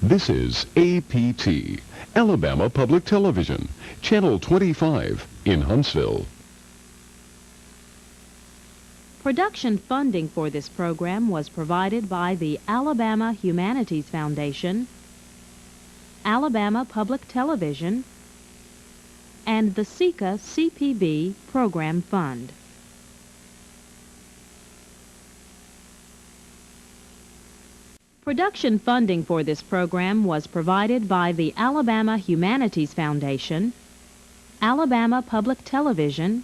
This is APT, Alabama Public Television, Channel 25 in Huntsville. Production funding for this program was provided by the Alabama Humanities Foundation, Alabama Public Television, and the SECA CPB Program Fund. Production funding for this program was provided by the Alabama Humanities Foundation, Alabama Public Television,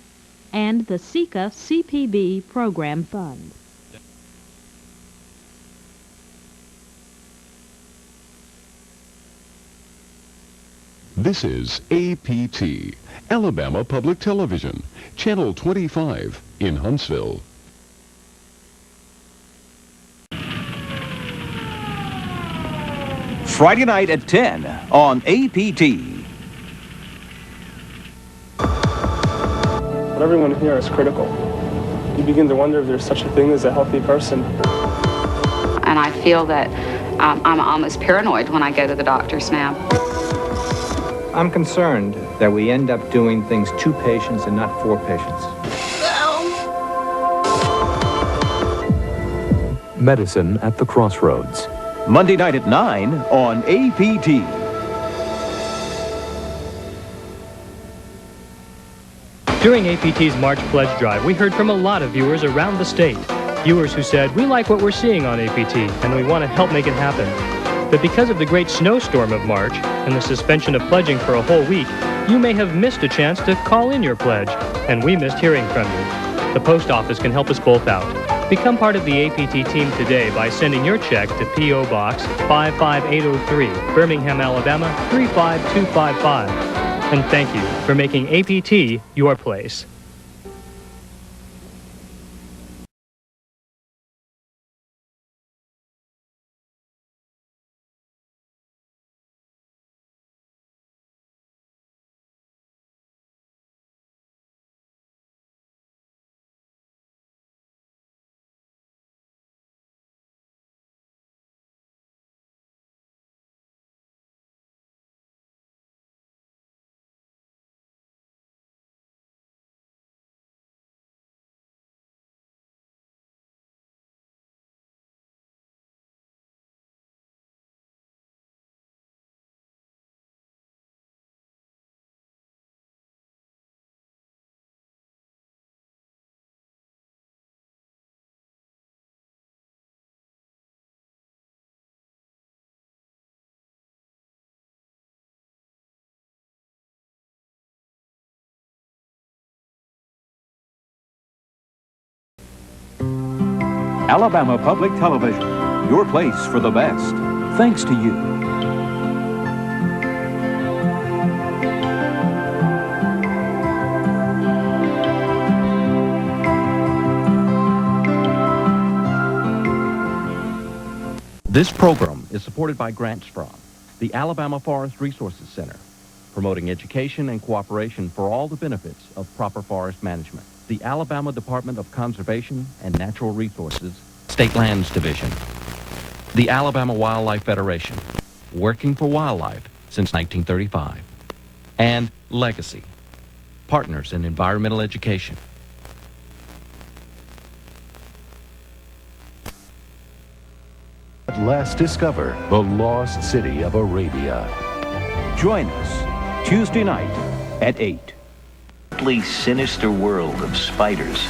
and the SECA CPB Program Fund. This is APT, Alabama Public Television, Channel 25 in Huntsville. Friday night at 10 on APT. But everyone here is critical. You begin to wonder if there's such a thing as a healthy person. And I feel that I'm almost paranoid when I go to the doctors now. I'm concerned that we end up doing things to patients and not for patients. Medicine at the Crossroads. Monday night at 9 on APT. During APT's March Pledge Drive, we heard from a lot of viewers around the state. Viewers who said, "We like what we're seeing on APT, and we want to help make it happen." But because of the great snowstorm of March and the suspension of pledging for a whole week, you may have missed a chance to call in your pledge, and we missed hearing from you. The post office can help us both out. Become part of the APT team today by sending your check to P.O. Box 55803, Birmingham, Alabama 35255. And thank you for making APT your place. Alabama Public Television, your place for the best, thanks to you. This program is supported by grants from the Alabama Forest Resources Center, promoting education and cooperation for all the benefits of proper forest management. The Alabama Department of Conservation and Natural Resources, State Lands Division. The Alabama Wildlife Federation, working for wildlife since 1935. And Legacy, partners in environmental education. At last discover the lost city of Arabia. Join us Tuesday night at 8. Sinister world of spiders.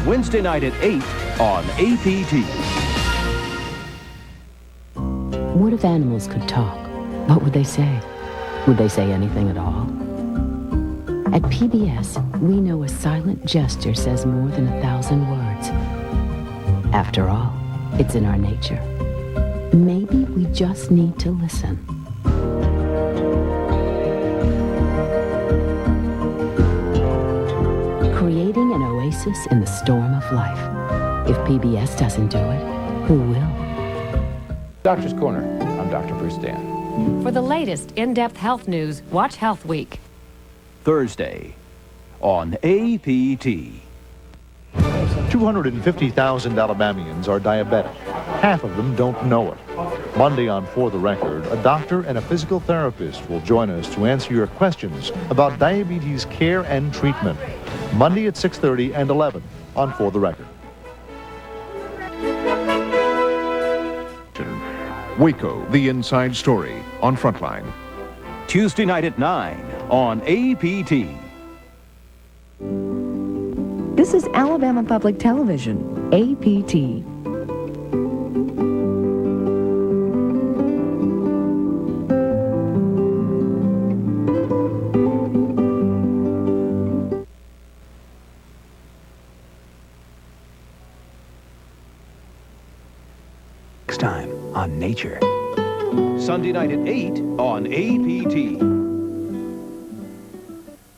Wednesday night at 8 on APT. What if animals could talk? What would they say? Would they say anything at all? At PBS, we know a silent gesture says more than 1,000 words. After all, it's in our nature. Maybe we just need to listen. Creating an oasis in the storm of life. If PBS doesn't do it, who will? Doctor's Corner. I'm Dr. Bruce Dan. For the latest in-depth health news, watch Health Week. Thursday on APT. 250,000 Alabamians are diabetic. Half of them don't know it. Monday on For the Record, a doctor and a physical therapist will join us to answer your questions about diabetes care and treatment. Monday at 6:30 and 11 on For the Record. Waco, The Inside Story on Frontline. Tuesday night at 9 on APT. This is Alabama Public Television, APT. Next time on Nature. Sunday night at 8 on APT.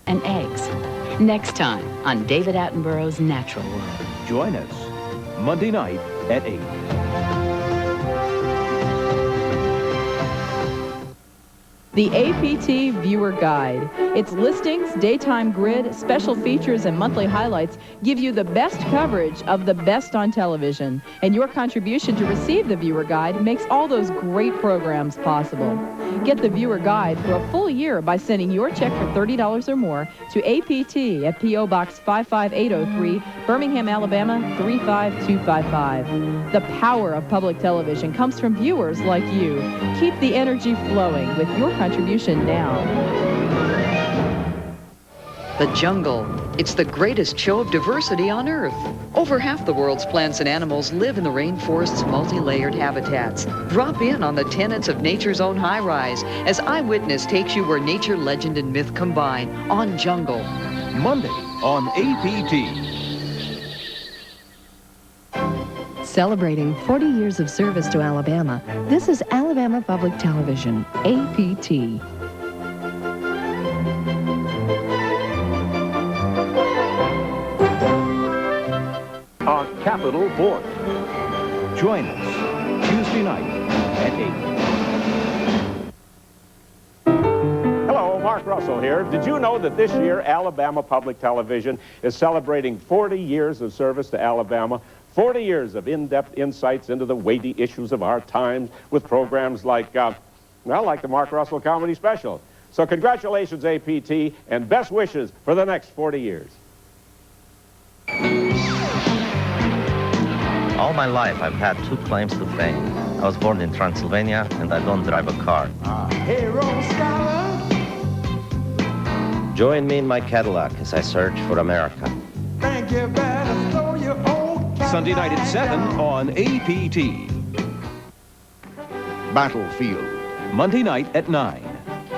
And eggs. Next time on David Attenborough's Natural World. Join us Monday night at 8. The APT Viewer Guide. Its listings, daytime grid, special features, and monthly highlights give you the best coverage of the best on television. And your contribution to receive the Viewer Guide makes all those great programs possible. Get the Viewer Guide for a full year by sending your check for $30 or more to APT at P.O. Box 55803, Birmingham, Alabama 35255. The power of public television comes from viewers like you. Keep the energy flowing with your contribution now. The jungle. It's the greatest show of diversity on Earth. Over half the world's plants and animals live in the rainforest's multi-layered habitats. Drop in on the tenets of nature's own high-rise as Eyewitness takes you where nature, legend, and myth combine on Jungle. Monday on APT. Celebrating 40 years of service to Alabama, this is Alabama Public Television, APT. Our Capitol Board. Join us Tuesday night at 8. Hello, Mark Russell here. Did you know that this year Alabama Public Television is celebrating 40 years of service to Alabama? 40 years of in-depth insights into the weighty issues of our times with programs like the Mark Russell Comedy Special. So congratulations, APT, and best wishes for the next 40 years. All my life, I've had two claims to fame. I was born in Transylvania, and I don't drive a car. Join me in my Cadillac as I search for America. Sunday night at 7 on APT. Battlefield. Monday night at 9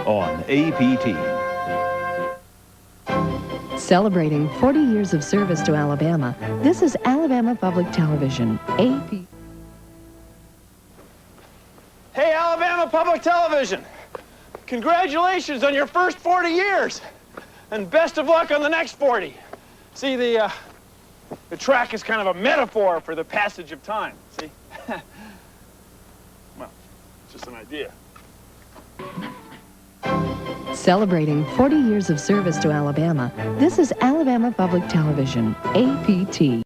on APT. Celebrating 40 years of service to Alabama, this is Alabama Public Television, AP. Hey, Alabama Public Television! Congratulations on your first 40 years! And best of luck on the next 40. See, the track is kind of a metaphor for the passage of time, see? Well, it's just an idea. Celebrating 40 years of service to Alabama, this is Alabama Public Television, APT.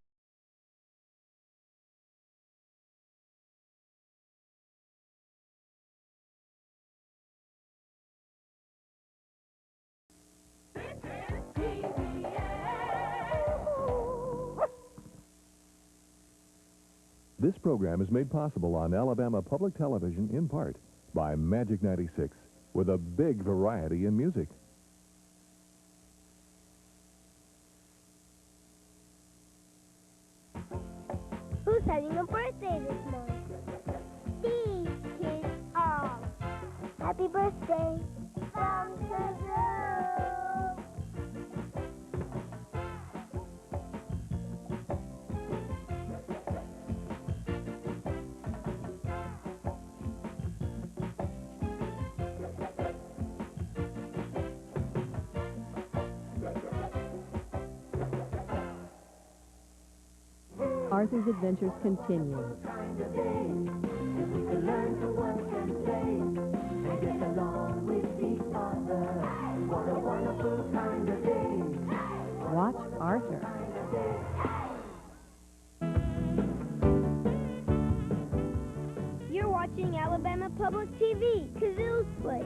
This program is made possible on Alabama Public Television in part by Magic 96, with a big variety in music. Who's having a birthday this month? These kids are. Happy birthday from the Arthur's adventures continue. Watch Arthur. You're watching Alabama Public TV, Kazoo's Place.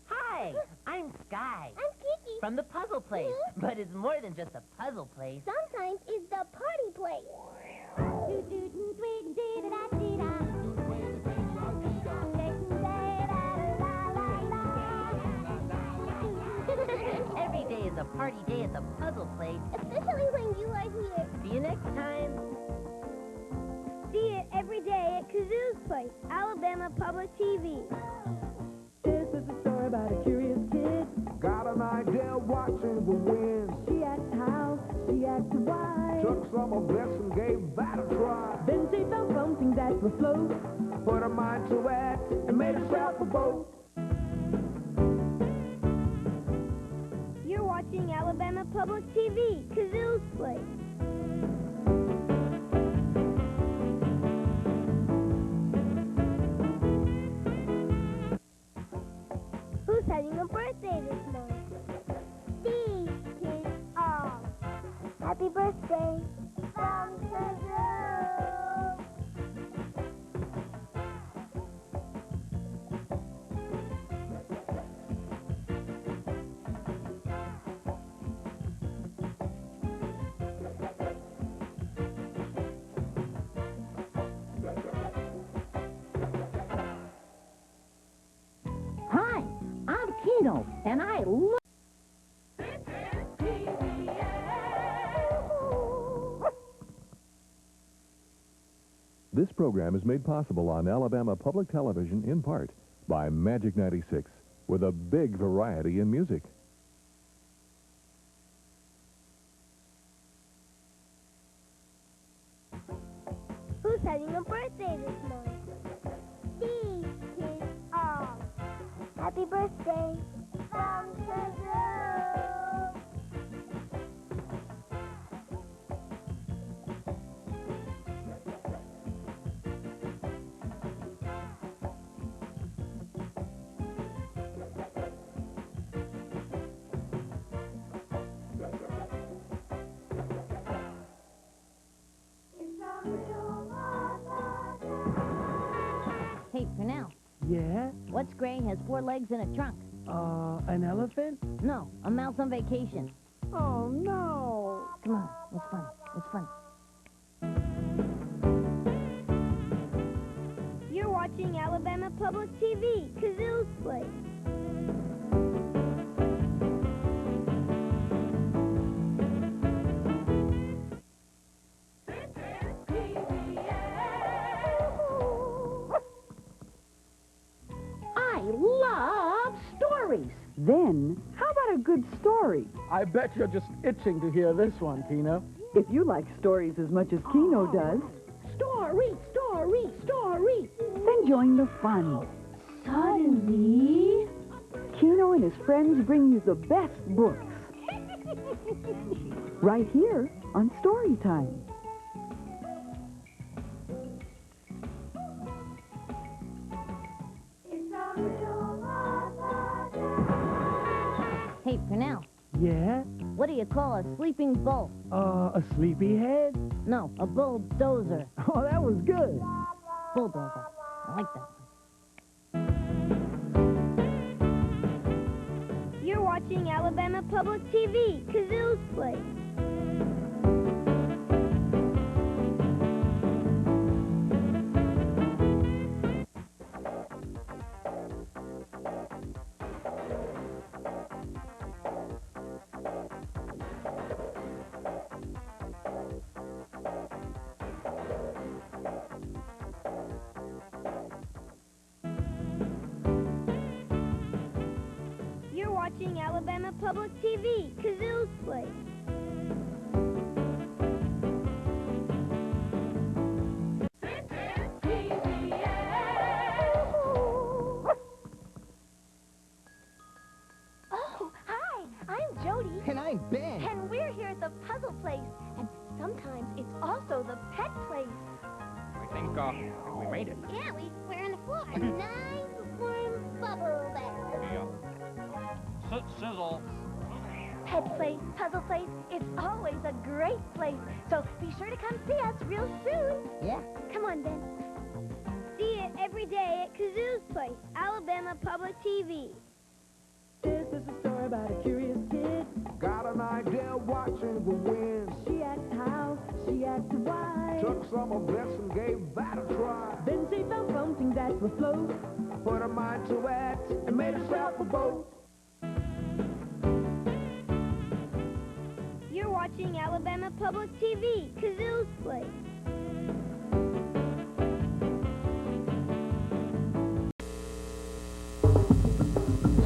Hi, I'm Sky. I'm Kiki. From the Puzzle Place. But it's more than just a puzzle place. Sometimes it's the party place. Every day is a party day at the Puzzle Place. Especially when you are here. See you next time. See it every day at Kazoo's Place, Alabama Public TV. This is a story about a curious kid. Got an idea watching the wind. She asked how, she asked why. Took some of this and gave that a try. Then she found something that would float. Put her mind to it and made herself a boat. You're watching Alabama Public TV, Kazoo's Place. Who's having a birthday this month? These kids all. Happy birthday from Kazoo. Hi, I'm Keno, and I love... This program is made possible on Alabama Public Television in part by Magic 96, with a big variety in music. Who's having a birthday this month? These kids all. Happy birthday from Kazoo. Hey, Pernell, Yeah? what's gray, has 4 legs and a trunk? An elephant? No, a mouse on vacation. Oh, no. Come on, it's fun. It's fun. You're watching Alabama Public TV, Kazoo's Place. I love stories. Then, how about a good story? I bet you're just itching to hear this one, Keno. If you like stories as much as Keno does, Story, story, story. then join the fun. Suddenly... Keno and his friends bring you the best books. Right here on Story Time. Hey, Pernell, Yeah? what do you call a sleeping bull? A sleepyhead? No, a bulldozer. Oh, that was good. Bulldozer. I like that one. You're watching Alabama Public TV, Kazoo's Place. You're watching Alabama Public TV, Kazoo's Place. Oh, hi, I'm Jody. And I'm Ben. And we're here at the Puzzle Place. And sometimes it's also the Pet Place. I think we made it. Yeah, we're on the floor. A nice warm bubble bath. sizzle. Pet place, puzzle place, it's always a great place. So be sure to come see us real soon. Yeah. Come on, Ben. See it every day at Kazoo's Place, Alabama Public TV. This is a story about a curious kid. Got an idea watching the wind. She asked how, she asked why. Took some of this and gave that a try. Then she found something that would float. Put her mind to it and made herself a boat. You're watching Alabama Public TV, Kazoo's Place.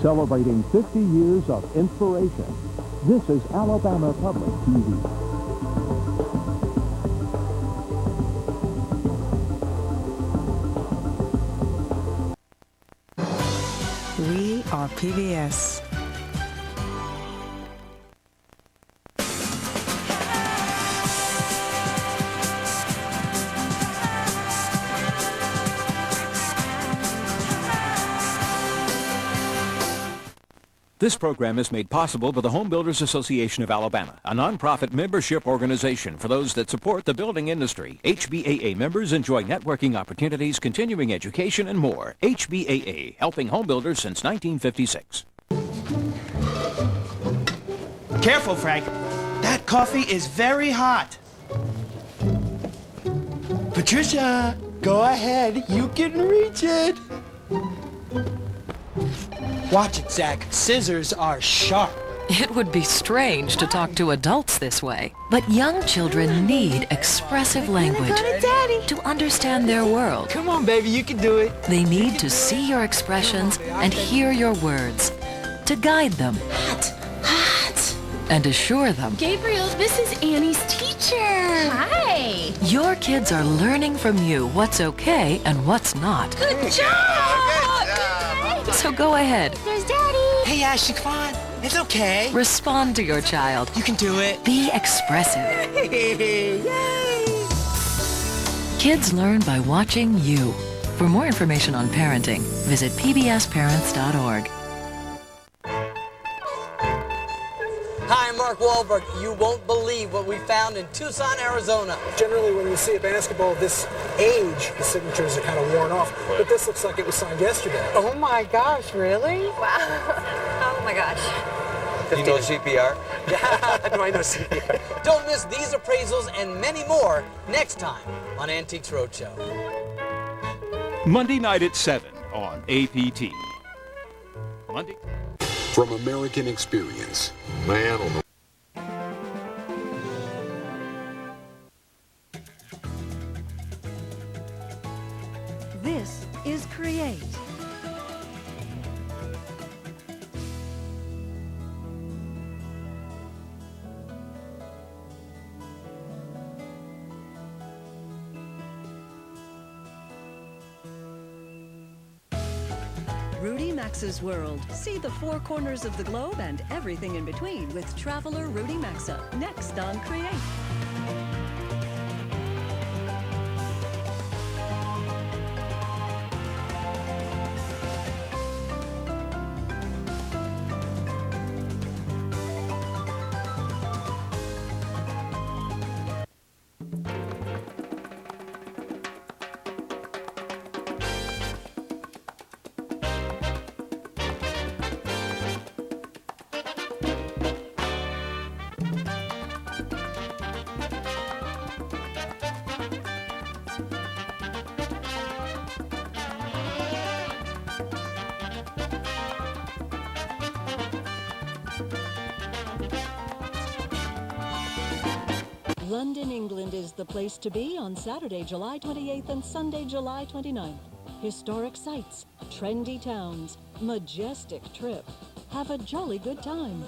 Celebrating 50 years of inspiration. This is Alabama Public TV. We are PBS. This program is made possible by the Home Builders Association of Alabama, a nonprofit membership organization for those that support the building industry. HBAA members enjoy networking opportunities, continuing education, and more. HBAA, helping home builders since 1956. Careful, Frank. That coffee is very hot. Patricia, go ahead. You can reach it. Watch it, Zach. Scissors are sharp. It would be strange to talk to adults this way, but young children need expressive language to understand their world. Come on, baby, you can do it. They need to see your expressions and hear your words, to guide them. Hot. And assure them. Gabriel, this is Annie's teacher. Hi. Your kids are learning from you what's okay and what's not. Good job. So go ahead. There's Daddy. Hey, Ashley, come on. It's okay. Respond to your child. You can do it. Be expressive. Yay! Kids learn by watching you. For more information on parenting, visit pbsparents.org. Hi, I'm Mark Wahlberg. You won't believe what we found in Tucson, Arizona. Generally, when you see a basketball this age, the signatures are kind of worn off. But this looks like it was signed yesterday. Oh my gosh, really? Wow. Oh my gosh. Do you know CPR? Yeah, do I know CPR? Don't miss these appraisals and many more next time on Antiques Roadshow. Monday night at 7 on APT. Monday. From American Experience, Man on the... This is Create. Rudy Maxa's World. See the four corners of the globe and everything in between with traveler Rudy Maxa. Next on Create. London, England is the place to be on Saturday, July 28th and Sunday, July 29th. Historic sights, trendy towns, majestic trip. Have a jolly good time.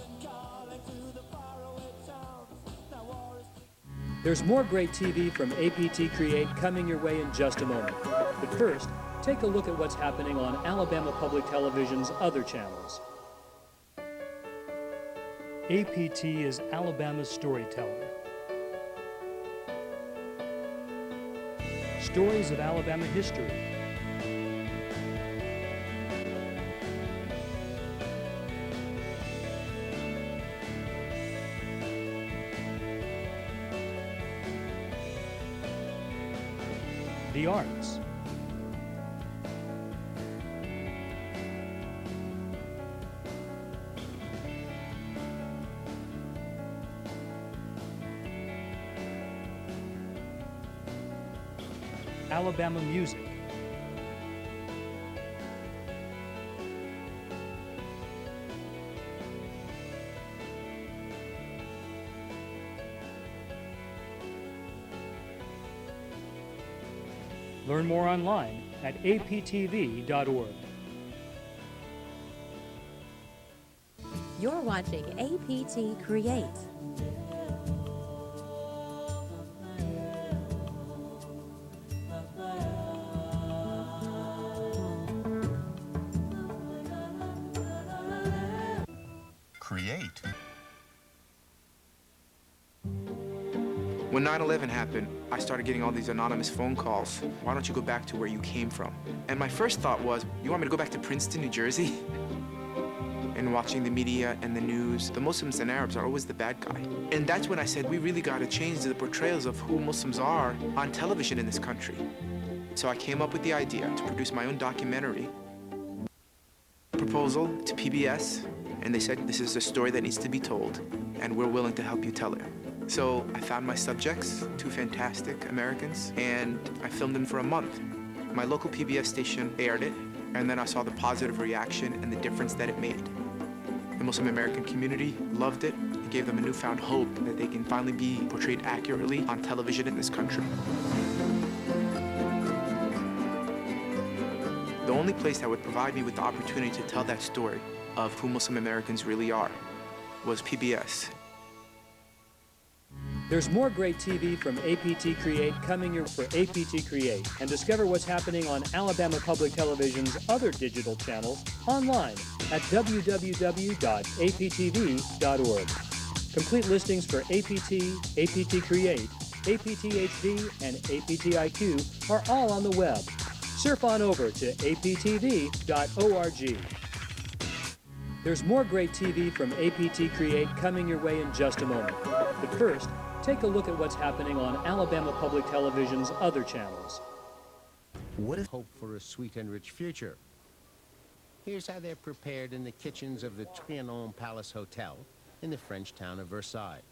There's more great TV from APT Create coming your way in just a moment. But first, take a look at what's happening on Alabama Public Television's other channels. APT is Alabama's storyteller. Stories of Alabama history. the arts, Alabama music, learn more online at aptv.org. You're watching APT Create. Create. When 9/11 happened, I started getting all these anonymous phone calls. Why don't you go back to where you came from? And my first thought was, you want me to go back to Princeton, New Jersey? And watching the media and the news, the Muslims and Arabs are always the bad guy. And that's when I said, we really got to change the portrayals of who Muslims are on television in this country. So I came up with the idea to produce my own documentary. Proposal to PBS, and they said, this is a story that needs to be told, and we're willing to help you tell it. So I found my subjects, 2 fantastic Americans, and I filmed them for a month. My local PBS station aired it, and then I saw the positive reaction and the difference that it made. The Muslim American community loved it. It gave them a newfound hope that they can finally be portrayed accurately on television in this country. The only place that would provide me with the opportunity to tell that story of who Muslim Americans really are was PBS. There's more great TV from APT Create coming your for APT Create, and discover what's happening on Alabama Public Television's other digital channels online at www.aptv.org. Complete listings for APT, APT Create, APT HD, and APT IQ are all on the web. Surf on over to aptv.org. There's more great TV from APT Create coming your way in just a moment. But first, take a look at what's happening on Alabama Public Television's other channels. What is hope for a sweet and rich future? Here's how they're prepared in the kitchens of the Trianon Palace Hotel in the French town of Versailles.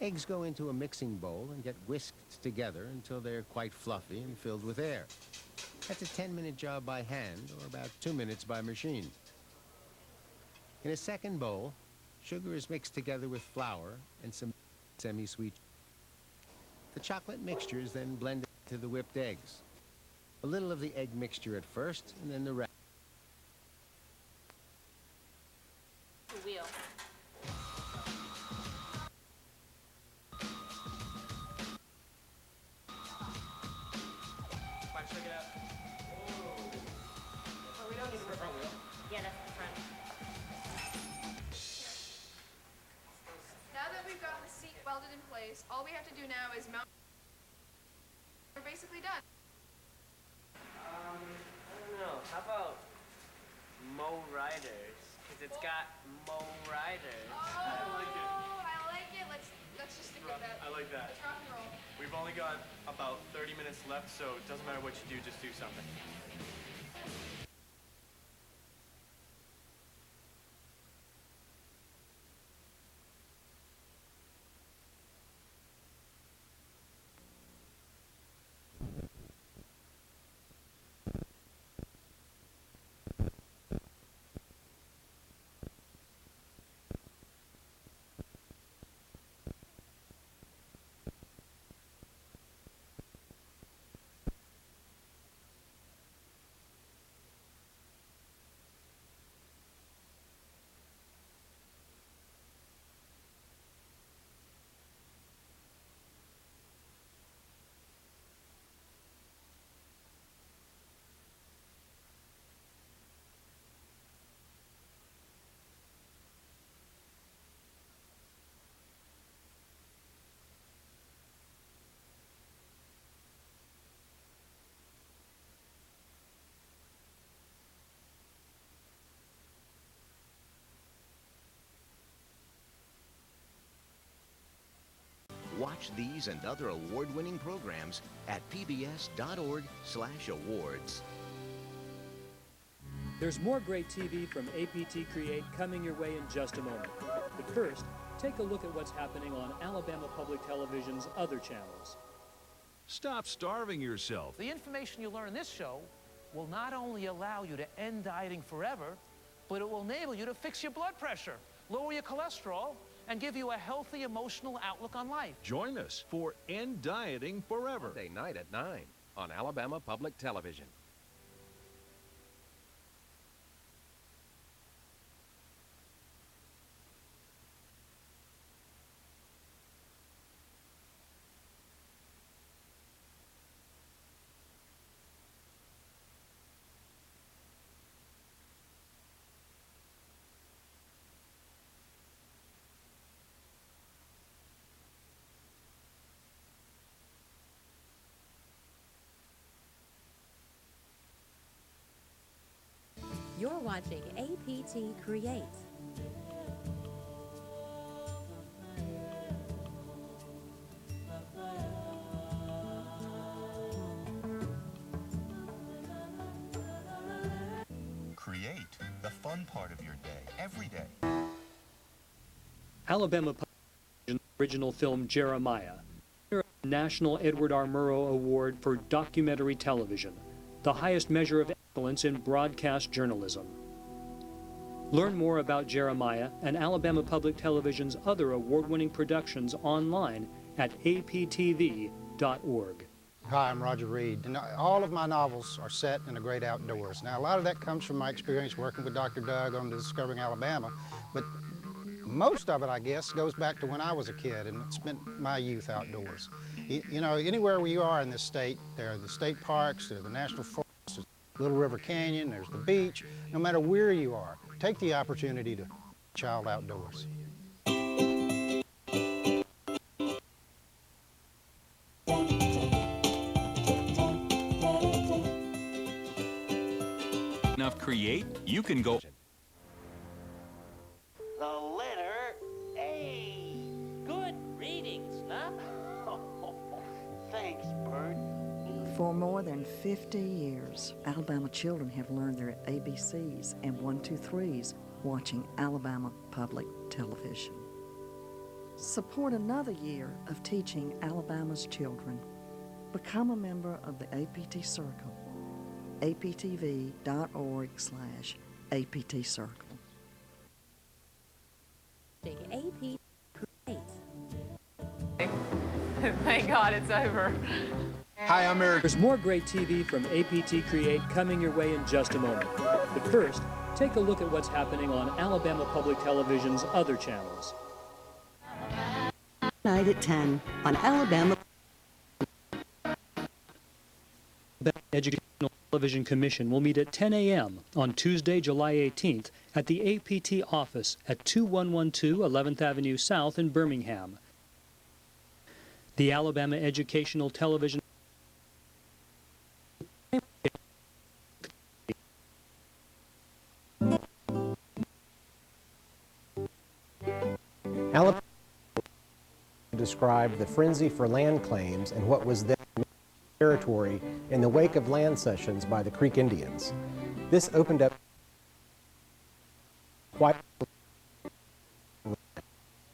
Eggs go into a mixing bowl and get whisked together until they're quite fluffy and filled with air. That's a 10-minute job by hand, or about 2 minutes by machine. In a second bowl, sugar is mixed together with flour and some semi-sweet. The chocolate mixture is then blended into the whipped eggs. A little of the egg mixture at first, and then the rest. Wheel. Check it out. Oh, we don't need the front wheel. Yeah, that's the front. Now that we've got the seat welded in place, all we have to do now is mount. We're basically done. I don't know. How about Mo Riders? Because it's got Mo Riders. Oh, I like it. Let's just stick with that. I like that. Let's rock and roll. We've only got about 30 minutes left, so it doesn't matter what you do, just do something. Watch these and other award-winning programs at pbs.org/awards. There's more great TV from APT Create coming your way in just a moment. But first, take a look at what's happening on Alabama Public Television's other channels. Stop starving yourself. The information you learn in this show will not only allow you to end dieting forever, but it will enable you to fix your blood pressure, lower your cholesterol, and give you a healthy emotional outlook on life. Join us for End Dieting Forever. Monday night at 9 on Alabama Public Television. You're watching APT Create. Create the fun part of your day, every day. Alabama Public original film Jeremiah, National Edward R. Murrow Award for Documentary Television, the highest measure of excellence in broadcast journalism. Learn more about Jeremiah and Alabama Public Television's other award-winning productions online at aptv.org. Hi, I'm Roger Reed, and all of my novels are set in the great outdoors. Now, a lot of that comes from my experience working with Dr. Doug on Discovering Alabama, but most of it, I guess, goes back to when I was a kid and spent my youth outdoors. You know, anywhere where you are in this state, there are the state parks, there are the national forests, there's Little River Canyon, there's the beach. No matter where you are, take the opportunity to child outdoors. Enough Create, you can go. The letter A. Good reading, Snap. Thanks, Bert. For more than 50 years, Alabama children have learned their ABCs and 1, 2, 3s watching Alabama Public Television. Support another year of teaching Alabama's children. Become a member of the APT Circle. aptv.org/APT Circle. AP Create. Thank God it's over. Hi, I'm Eric. There's more great TV from APT Create coming your way in just a moment. But first, take a look at what's happening on Alabama Public Television's other channels. Night at 10 on Alabama. The Educational Television Commission will meet at 10 a.m. on Tuesday, July 18th at the APT office at 2112 11th Avenue South in Birmingham. The Alabama Educational Television Alabama described the frenzy for land claims and what was then territory in the wake of land cessions by the Creek Indians. This opened up quite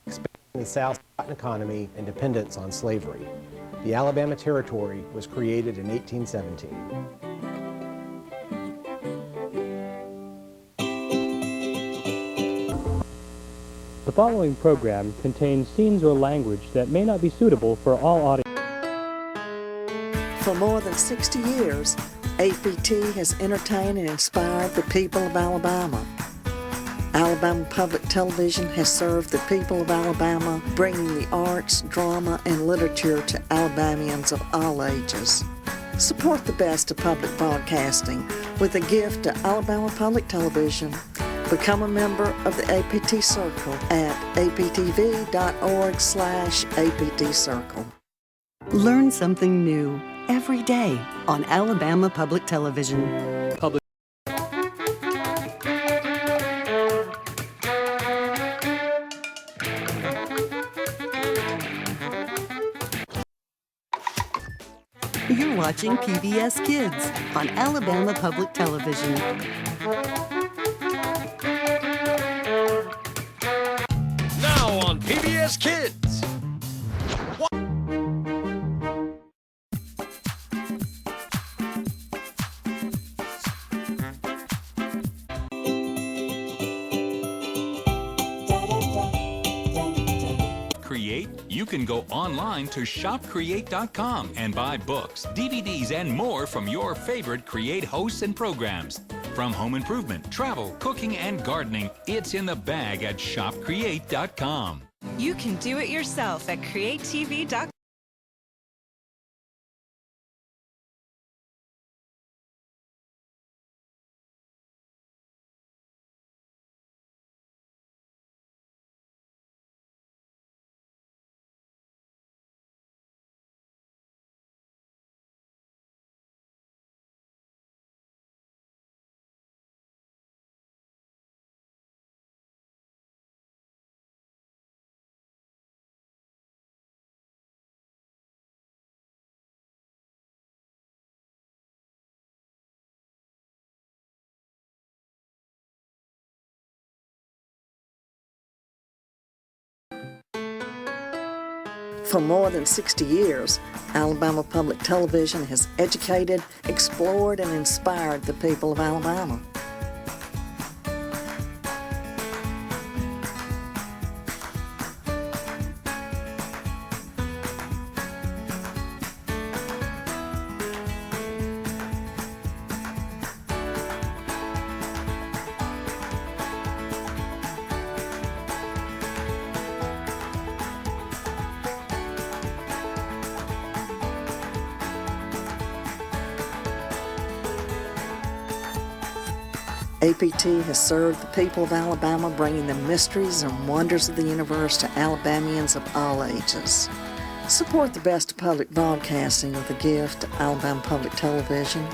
expanding the South's cotton economy and dependence on slavery. The Alabama Territory was created in 1817. The following program contains scenes or language that may not be suitable for all audiences. For more than 60 years, APT has entertained and inspired the people of Alabama. Alabama Public Television has served the people of Alabama, bringing the arts, drama, and literature to Alabamians of all ages. Support the best of public broadcasting with a gift to Alabama Public Television. Become a member of the APT Circle at aptv.org/APT Circle. Learn something new every day on Alabama Public Television. Public You're watching PBS Kids on Alabama Public Television. Now on PBS Kids. Create, you can go online to shopcreate.com and buy books, DVDs, and more from your favorite Create hosts and programs. From home improvement, travel, cooking, and gardening, it's in the bag at shopcreate.com. You can do it yourself at createtv.com. For more than 60 years, Alabama Public Television has educated, explored, and inspired the people of Alabama. APT has served the people of Alabama, bringing the mysteries and wonders of the universe to Alabamians of all ages. Support the best of public broadcasting with a gift to Alabama Public Television.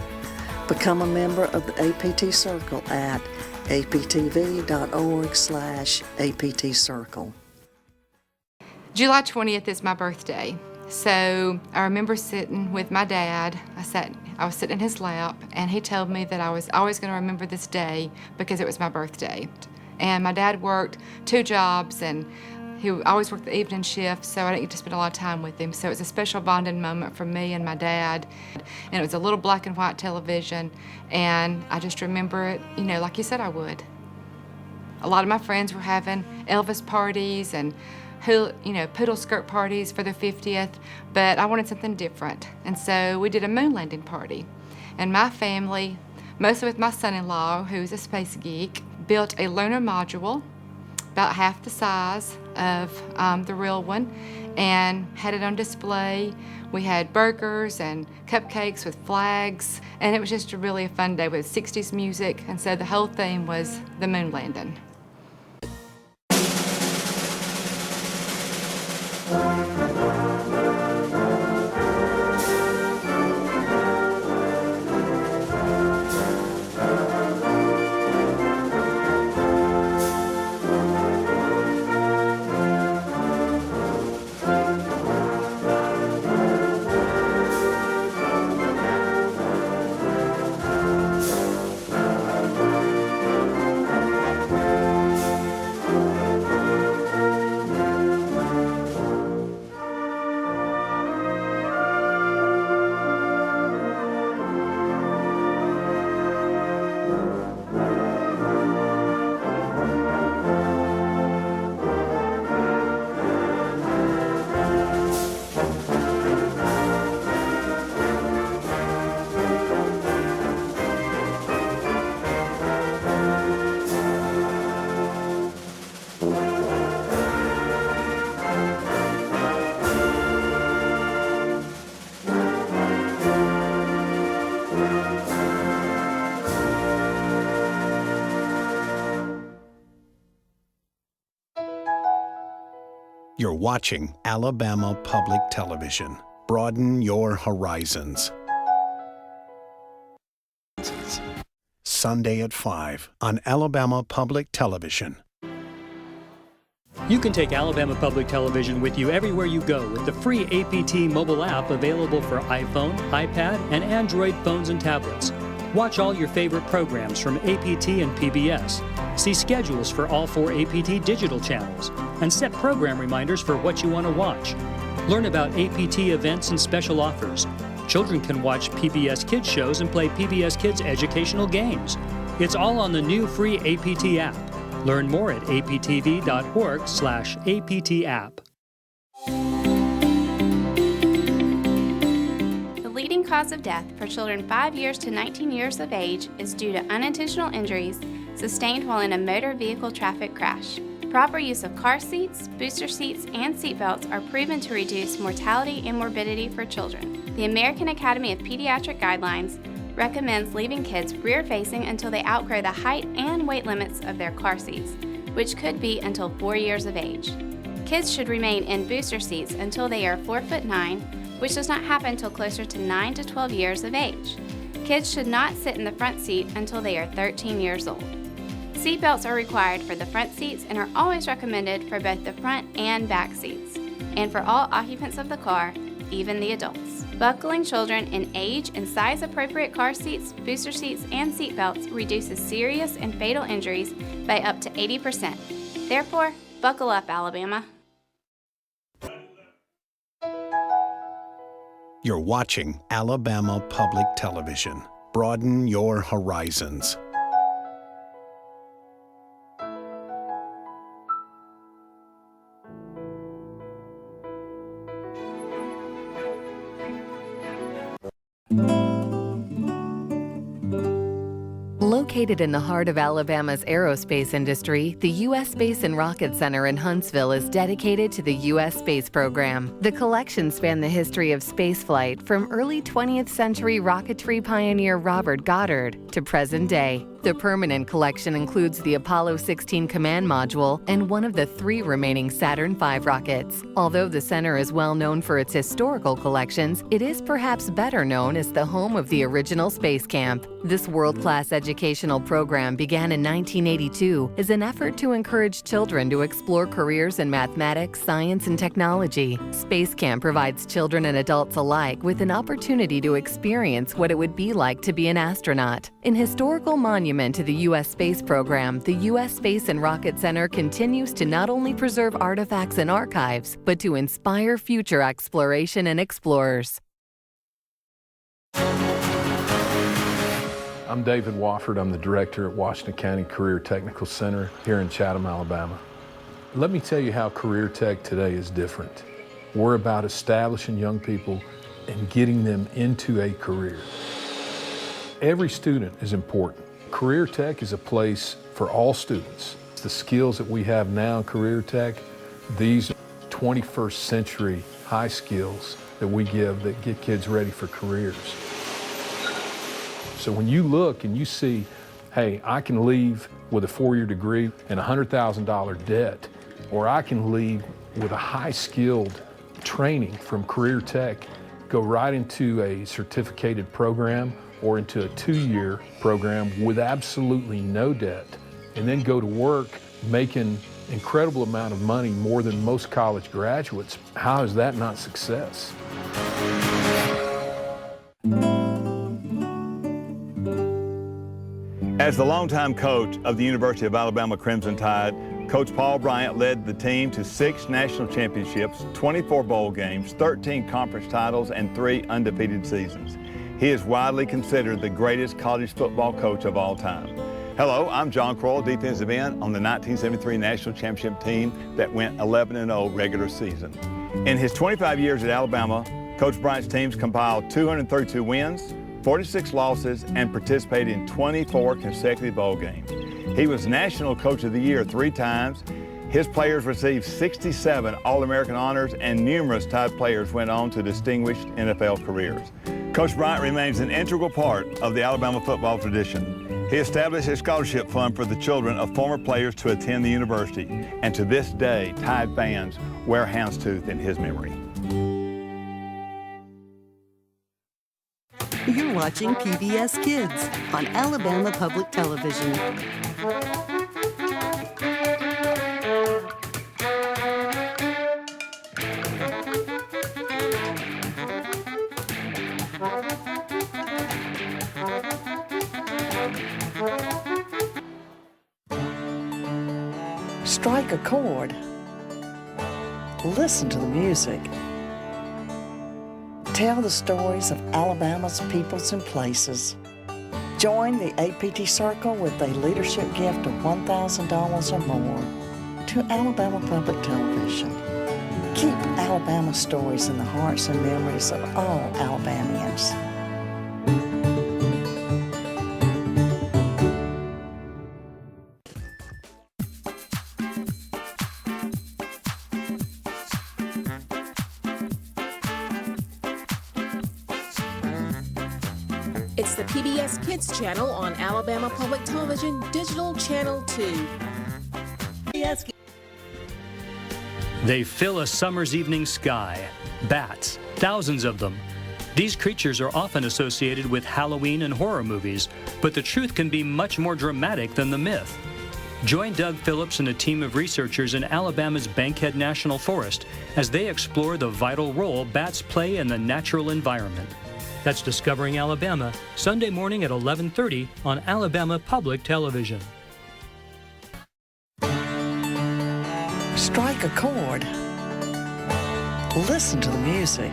Become a member of the APT Circle at aptv.org/APT Circle. July 20th is my birthday. So I remember sitting with my dad. I was sitting in his lap, and he told me that I was always going to remember this day because it was my birthday. And my dad worked 2 jobs, and he always worked the evening shift, so I didn't get to spend a lot of time with him. So it was a special bonding moment for me and my dad. And it was a little black and white television, and I just remember it, like you said I would. A lot of my friends were having Elvis parties and poodle skirt parties for their 50th, but I wanted something different. And so we did a moon landing party. And my family, mostly with my son-in-law, who's a space geek, built a lunar module about half the size of the real one and had it on display. We had burgers and cupcakes with flags, and it was just really a fun day with 60s music. And so the whole theme was the moon landing. You're watching Alabama Public Television. Broaden your horizons. Sunday at 5 on Alabama Public Television. You can take Alabama Public Television with you everywhere you go with the free APT mobile app available for iPhone, iPad, and Android phones and tablets. Watch all your favorite programs from APT and PBS. See schedules for all 4 APT digital channels and set program reminders for what you want to watch. Learn about APT events and special offers. Children can watch PBS Kids shows and play PBS Kids educational games. It's all on the new free APT app. Learn more at aptv.org/APT-app. The leading cause of death for children 5 years to 19 years of age is due to unintentional injuries sustained while in a motor vehicle traffic crash. Proper use of car seats, booster seats, and seatbelts are proven to reduce mortality and morbidity for children. The American Academy of Pediatric Guidelines recommends leaving kids rear-facing until they outgrow the height and weight limits of their car seats, which could be until 4 years of age. Kids should remain in booster seats until they are 4'9", which does not happen until closer to 9 to 12 years of age. Kids should not sit in the front seat until they are 13 years old. Seatbelts are required for the front seats and are always recommended for both the front and back seats, and for all occupants of the car, even the adults. Buckling children in age and size appropriate car seats, booster seats, and seatbelts reduces serious and fatal injuries by up to 80%. Therefore, buckle up, Alabama. You're watching Alabama Public Television. Broaden your horizons. Located in the heart of Alabama's aerospace industry, the U.S. Space and Rocket Center in Huntsville is dedicated to the U.S. space program. The collections span the history of spaceflight from early 20th century rocketry pioneer Robert Goddard to present day. The permanent collection includes the Apollo 16 command module and one of the 3 remaining Saturn V rockets. Although the center is well known for its historical collections, it is perhaps better known as the home of the original space camp. This world-class educational program began in 1982 as an effort to encourage children to explore careers in mathematics, science, and technology. Space Camp provides children and adults alike with an opportunity to experience what it would be like to be an astronaut. An historical monument to the U.S. space program, the U.S. Space and Rocket Center continues to not only preserve artifacts and archives, but to inspire future exploration and explorers. I'm David Wofford. I'm the director at Washington County Career Technical Center here in Chatham, Alabama. Let me tell you how Career Tech today is different. We're about establishing young people and getting them into a career. Every student is important. Career Tech is a place for all students. The skills that we have now in Career Tech, these 21st century high skills that we give that get kids ready for careers. So when you look and you see, hey, I can leave with a 4-year degree and $100,000 debt, or I can leave with a high-skilled training from Career Tech, go right into a certificated program or into a 2-year program with absolutely no debt, and then go to work making incredible amount of money, more than most college graduates. How is that not success? As the longtime coach of the University of Alabama Crimson Tide, Coach Paul Bryant led the team to 6 national championships, 24 bowl games, 13 conference titles, and 3 undefeated seasons. He is widely considered the greatest college football coach of all time. Hello, I'm John Croyle, defensive end on the 1973 national championship team that went 11-0 regular season. In his 25 years at Alabama, Coach Bryant's teams compiled 232 wins, 46 losses, and participated in 24 consecutive bowl games. He was National Coach of the Year 3 times. His players received 67 All-American honors, and numerous Tide players went on to distinguished NFL careers. Coach Bryant remains an integral part of the Alabama football tradition. He established a scholarship fund for the children of former players to attend the university, and to this day, Tide fans wear houndstooth in his memory. You're watching PBS Kids on Alabama Public Television. Strike a chord. Listen to the music. Tell the stories of Alabama's peoples and places. Join the APT Circle with a leadership gift of $1,000 or more to Alabama Public Television. Keep Alabama stories in the hearts and memories of all Alabamians. It's the PBS Kids channel on Alabama Public Television, Digital Channel 2. They fill a summer's evening sky. Bats, thousands of them. These creatures are often associated with Halloween and horror movies, but the truth can be much more dramatic than the myth. Join Doug Phillips and a team of researchers in Alabama's Bankhead National Forest as they explore the vital role bats play in the natural environment. That's Discovering Alabama, Sunday morning at 11:30 on Alabama Public Television. Strike a chord. Listen to the music.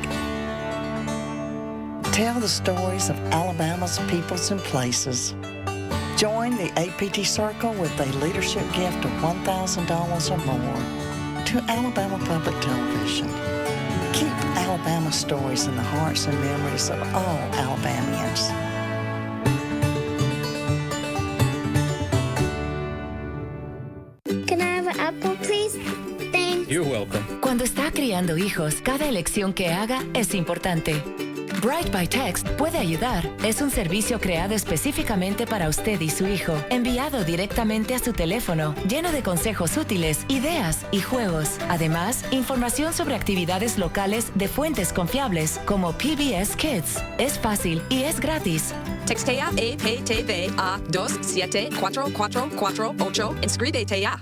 Tell the stories of Alabama's peoples and places. Join the APT Circle with a leadership gift of $1,000 or more to Alabama Public Television. Keep Alabama stories in the hearts and memories of all Alabamians. Can I have an apple, please? Thanks. You're welcome. Cuando está criando hijos, cada elección que haga es importante. Bright by Text puede ayudar. Es un servicio creado específicamente para usted y su hijo, enviado directamente a su teléfono, lleno de consejos útiles, ideas y juegos. Además, información sobre actividades locales de fuentes confiables como PBS Kids. Es fácil y es gratis. Textea APTV a 2744448. Inscríbete ya.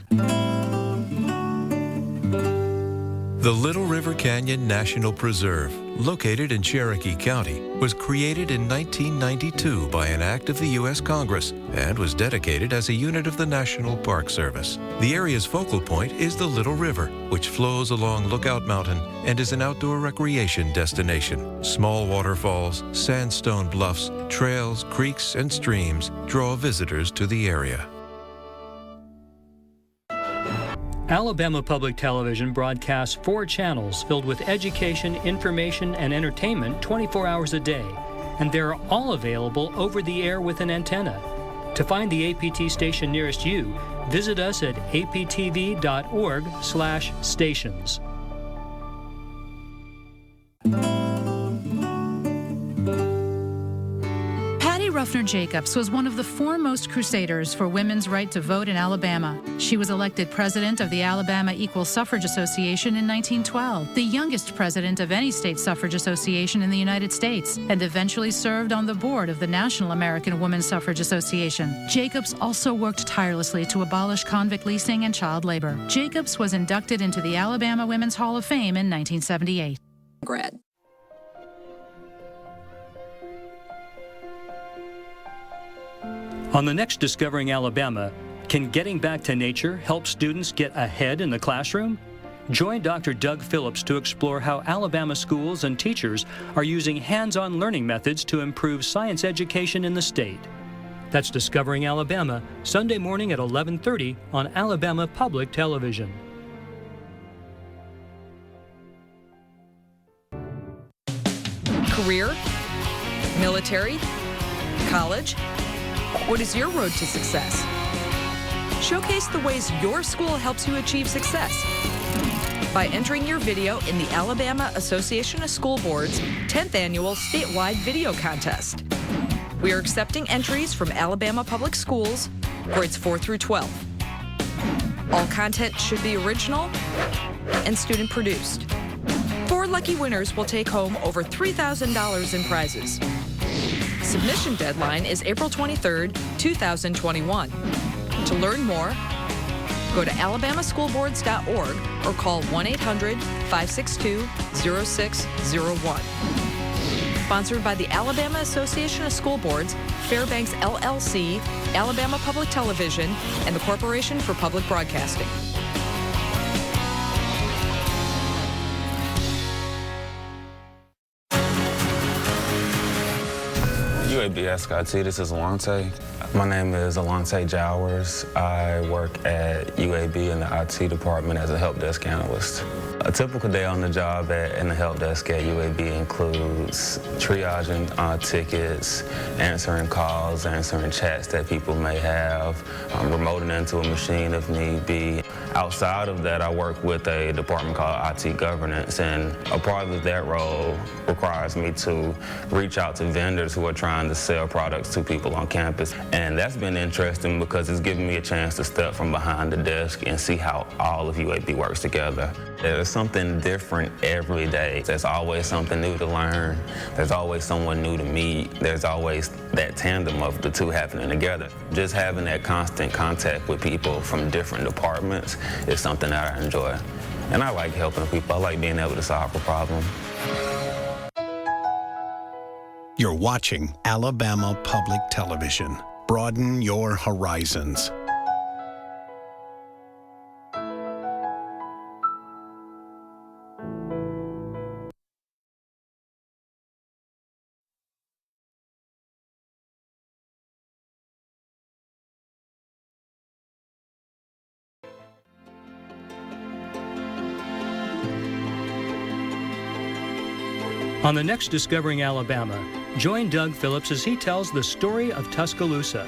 The Little River Canyon National Preserve, located in Cherokee County, was created in 1992 by an act of the U.S. Congress and was dedicated as a unit of the National Park Service. The area's focal point is the Little River, which flows along Lookout Mountain and is an outdoor recreation destination. Small waterfalls, sandstone bluffs, trails, creeks, and streams draw visitors to the area. Alabama Public Television broadcasts 4 channels filled with education, information, and entertainment 24 hours a day, and they're all available over the air with an antenna. To find the APT station nearest you, visit us at aptv.org/stations. Ruffner Jacobs was one of the foremost crusaders for women's right to vote in Alabama. She was elected president of the Alabama Equal Suffrage Association in 1912, the youngest president of any state suffrage association in the United States, and eventually served on the board of the National American Woman Suffrage Association. Jacobs also worked tirelessly to abolish convict leasing and child labor. Jacobs was inducted into the Alabama Women's Hall of Fame in 1978. Grad. On the next Discovering Alabama, can getting back to nature help students get ahead in the classroom? Join Dr. Doug Phillips to explore how Alabama schools and teachers are using hands-on learning methods to improve science education in the state. That's Discovering Alabama, Sunday morning at 11:30 on Alabama Public Television. Career? Military? College? What is your road to success? Showcase the ways your school helps you achieve success by entering your video in the Alabama Association of School Boards 10th Annual Statewide Video Contest. We are accepting entries from Alabama Public Schools, grades 4 through 12. All content should be original and student produced. 4 lucky winners will take home over $3,000 in prizes. Submission deadline is April 23rd, 2021. To learn more, go to alabamaschoolboards.org or call 1-800-562-0601. Sponsored by the Alabama Association of School Boards, Fairbanks LLC, Alabama Public Television, and the Corporation for Public Broadcasting. UAB SKT, this is Alante. My name is Alante Jowers. I work at UAB in the IT department as a help desk analyst. A typical day on the job in the help desk at UAB includes triaging tickets, answering calls, answering chats that people may have, remoting into a machine if need be. Outside of that, I work with a department called IT governance, and a part of that role requires me to reach out to vendors who are trying to sell products to people on campus. And that's been interesting because it's given me a chance to step from behind the desk and see how all of UAB works together. There's something different every day. There's always something new to learn. There's always someone new to meet. There's always that tandem of the two happening together. Just having that constant contact with people from different departments is something that I enjoy. And I like helping people. I like being able to solve a problem. You're watching Alabama Public Television. Broaden your horizons. On the next Discovering Alabama, join Doug Phillips as he tells the story of Tuscaloosa.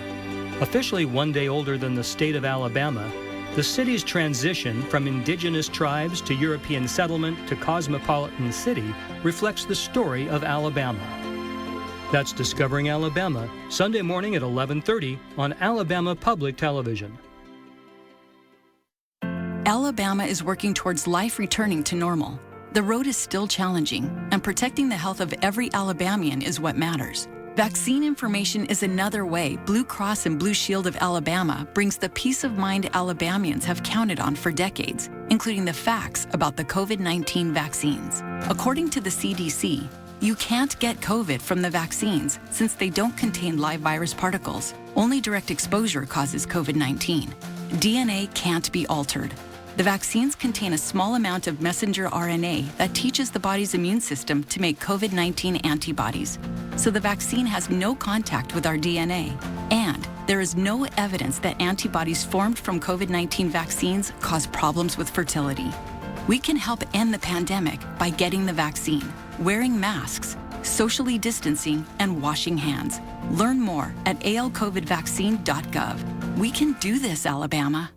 Officially one day older than the state of Alabama, the city's transition from indigenous tribes to European settlement to cosmopolitan city reflects the story of Alabama. That's Discovering Alabama, Sunday morning at 11:30 on Alabama Public Television. Alabama is working towards life returning to normal. The road is still challenging, and protecting the health of every Alabamian is what matters. Vaccine information is another way Blue Cross and Blue Shield of Alabama brings the peace of mind Alabamians have counted on for decades, including the facts about the COVID-19 vaccines. According to the CDC, you can't get COVID from the vaccines since they don't contain live virus particles. Only direct exposure causes COVID-19. DNA can't be altered. The vaccines contain a small amount of messenger RNA that teaches the body's immune system to make COVID-19 antibodies. So the vaccine has no contact with our DNA. And there is no evidence that antibodies formed from COVID-19 vaccines cause problems with fertility. We can help end the pandemic by getting the vaccine, wearing masks, socially distancing, and washing hands. Learn more at alcovidvaccine.gov. We can do this, Alabama.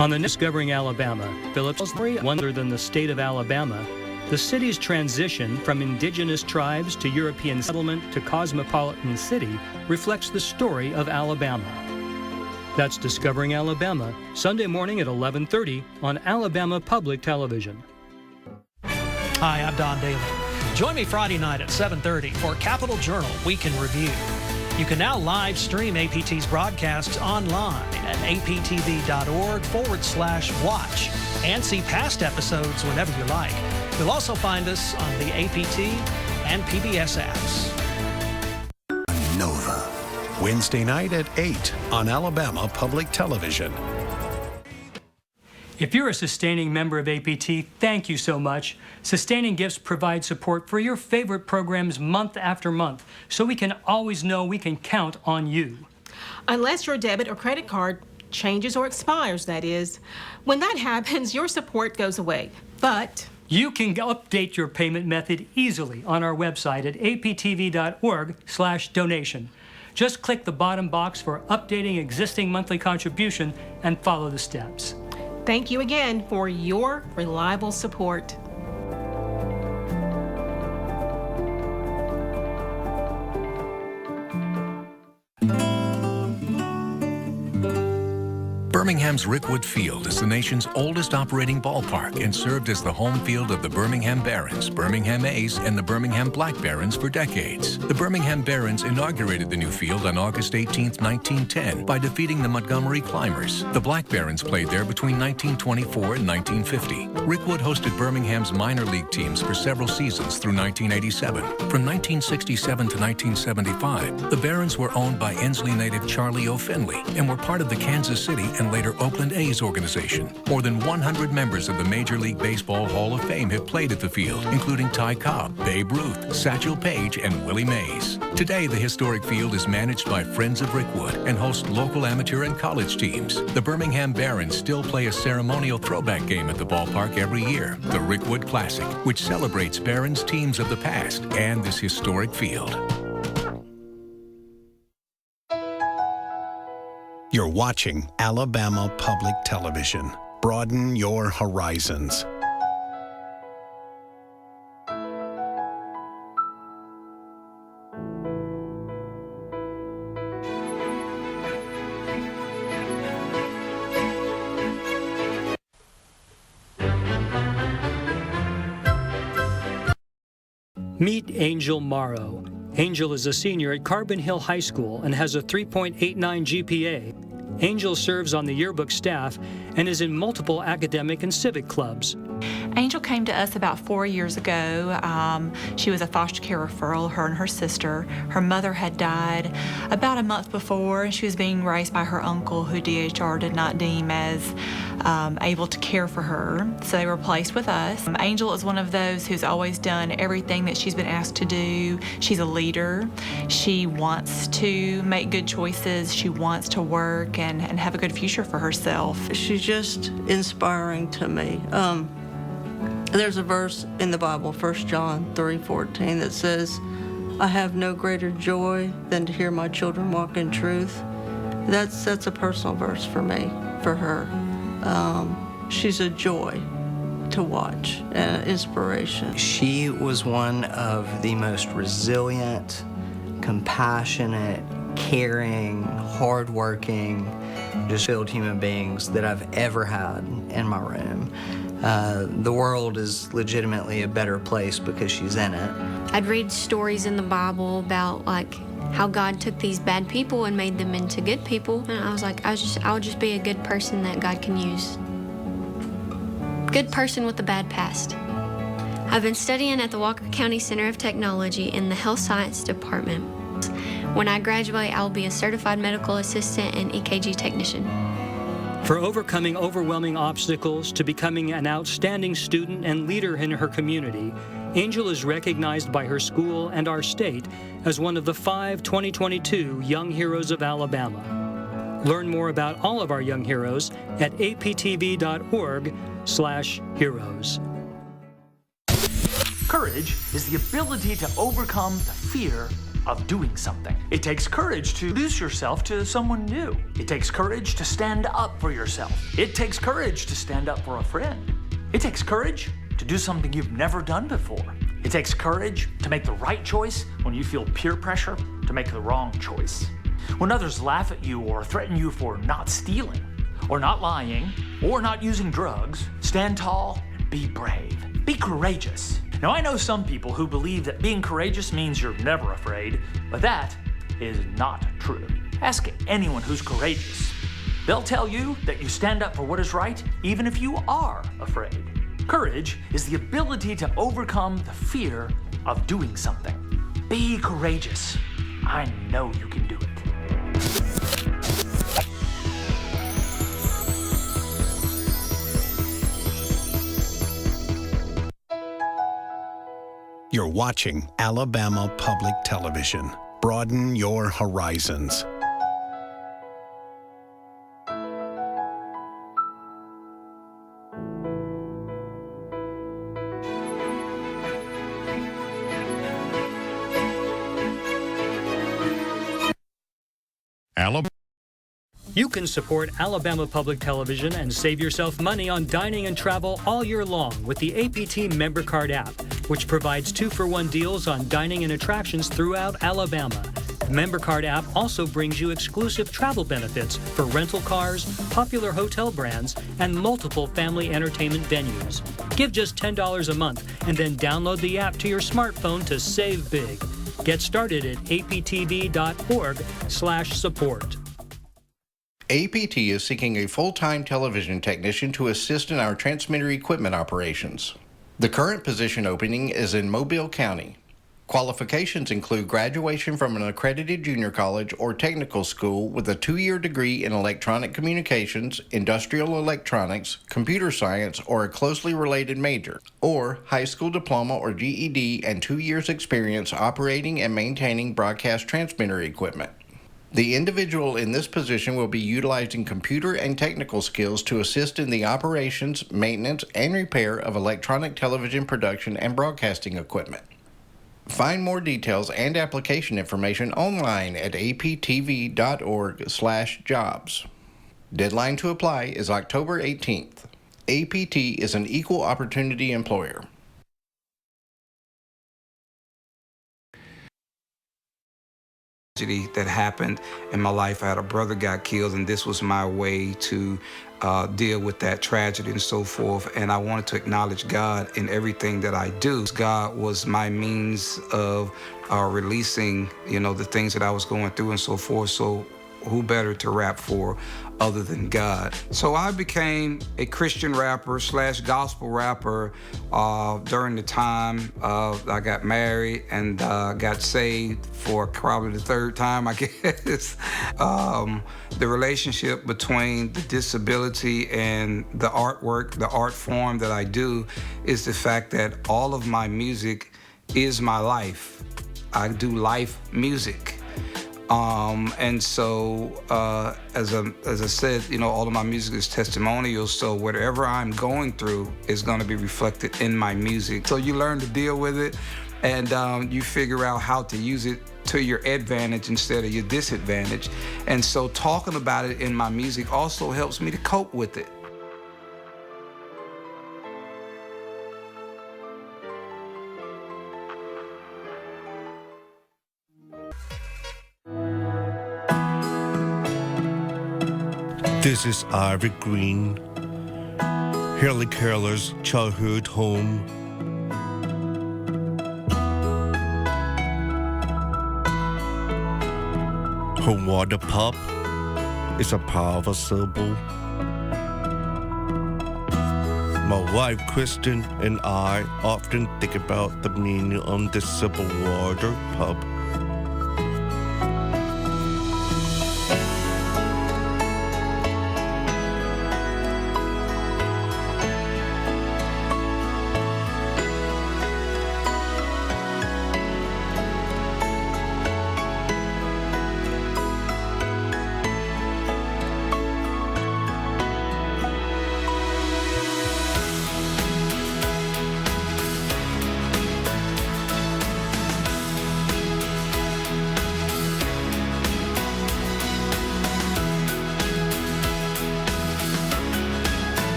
On the Discovering Alabama, Phillips' story older than the state of Alabama, the city's transition from indigenous tribes to European settlement to cosmopolitan city reflects the story of Alabama. That's Discovering Alabama, Sunday morning at 11:30 on Alabama Public Television. Hi, I'm Don Daly. Join me Friday night at 7:30 for Capital Journal Weekend Review. You can now live stream APT's broadcasts online at aptv.org/watch and see past episodes whenever you like. You'll also find us on the APT and PBS apps. Nova. Wednesday night at 8 on Alabama Public Television. If you're a sustaining member of APT, thank you so much. Sustaining gifts provide support for your favorite programs month after month, so we can always know we can count on you. Unless your debit or credit card changes or expires, that is. When that happens, your support goes away. But you can update your payment method easily on our website at aptv.org/donation. Just click the bottom box for updating existing monthly contribution and follow the steps. Thank you again for your reliable support. Birmingham's Rickwood Field is the nation's oldest operating ballpark and served as the home field of the Birmingham Barons, Birmingham A's, and the Birmingham Black Barons for decades. The Birmingham Barons inaugurated the new field on August 18, 1910 by defeating the Montgomery Climbers. The Black Barons played there between 1924 and 1950. Rickwood hosted Birmingham's minor league teams for several seasons through 1987. From 1967 to 1975, the Barons were owned by Ensley native Charlie O. Finley and were part of the Kansas City and later Oakland A's organization. More than 100 members of the Major League Baseball Hall of Fame have played at the field, including Ty Cobb, Babe Ruth, Satchel Paige, and Willie Mays. Today, the historic field is managed by Friends of Rickwood and hosts local amateur and college teams. The Birmingham Barons still play a ceremonial throwback game at the ballpark every year, the Rickwood Classic, which celebrates Barons teams of the past and this historic field. You're watching Alabama Public Television. Broaden your horizons. Meet Angel Morrow. Angel is a senior at Carbon Hill High School and has a 3.89 GPA. Angel serves on the yearbook staff and is in multiple academic and civic clubs. Angel came to us about 4 years ago. She was a foster care referral, her and her sister. Her mother had died about a month before, and she was being raised by her uncle, who DHR did not deem as able to care for her. So they were placed with us. Angel is one of those who's always done everything that she's been asked to do. She's a leader. She wants to make good choices. She wants to work and have a good future for herself. She's just inspiring to me. There's a verse in the Bible, 1 John 3:14, that says, I have no greater joy than to hear my children walk in truth. That's a personal verse for me, for her. She's a joy to watch, and an inspiration. She was one of the most resilient, compassionate, caring, hardworking, just filled human beings that I've ever had in my room. The world is legitimately a better place because she's in it. I'd read stories in the Bible about like how God took these bad people and made them into good people, and I was like, I'll just be a good person that God can use. Good person with a bad past. I've been studying at the Walker County Center of Technology in the Health Science Department. When I graduate, I'll be a certified medical assistant and EKG technician. For overcoming overwhelming obstacles to becoming an outstanding student and leader in her community, Angel is recognized by her school and our state as one of the 5 2022 Young Heroes of Alabama. Learn more about all of our young heroes at aptv.org/heroes. Courage is the ability to overcome the fear of doing something. It takes courage to introduce yourself to someone new. It takes courage to stand up for yourself. It takes courage to stand up for a friend. It takes courage to do something you've never done before. It takes courage to make the right choice when you feel peer pressure to make the wrong choice. When others laugh at you or threaten you for not stealing, or not lying, or not using drugs, stand tall and be brave. Be courageous. Now, I know some people who believe that being courageous means you're never afraid, but that is not true. Ask anyone who's courageous. They'll tell you that you stand up for what is right, even if you are afraid. Courage is the ability to overcome the fear of doing something. Be courageous. I know you can do it. You're watching Alabama Public Television. Broaden your horizons. Alabama. You can support Alabama Public Television and save yourself money on dining and travel all year long with the APT Member Card app, which provides 2-for-1 deals on dining and attractions throughout Alabama. The Member Card app also brings you exclusive travel benefits for rental cars, popular hotel brands, and multiple family entertainment venues. Give just $10 a month and then download the app to your smartphone to save big. Get started at aptv.org/support. APT is seeking a full-time television technician to assist in our transmitter equipment operations. The current position opening is in Mobile County. Qualifications include graduation from an accredited junior college or technical school with a 2-year degree in electronic communications, industrial electronics, computer science, or a closely related major, or high school diploma or GED and 2 years experience operating and maintaining broadcast transmitter equipment. The individual in this position will be utilizing computer and technical skills to assist in the operations, maintenance, and repair of electronic television production and broadcasting equipment. Find more details and application information online at aptv.org/jobs. Deadline to apply is October 18th. APT is an equal opportunity employer. That happened in my life. I had a brother got killed, and this was my way to deal with that tragedy and so forth. And I wanted to acknowledge God in everything that I do. God was my means of releasing, the things that I was going through and so forth. So who better to rap for other than God? So I became a Christian rapper / gospel rapper during the time I got married and got saved for probably the third time, I guess. The relationship between the disability and the artwork, the art form that I do, is the fact that all of my music is my life. I do life music. And so, as I said, all of my music is testimonial, so whatever I'm going through is going to be reflected in my music. So you learn to deal with it, and you figure out how to use it to your advantage instead of your disadvantage. And so talking about it in my music also helps me to cope with it. This is Ivy Green, Helen Keller's childhood home. Her water pump is a powerful symbol. My wife Kristen and I often think about the meaning of the simple water pump.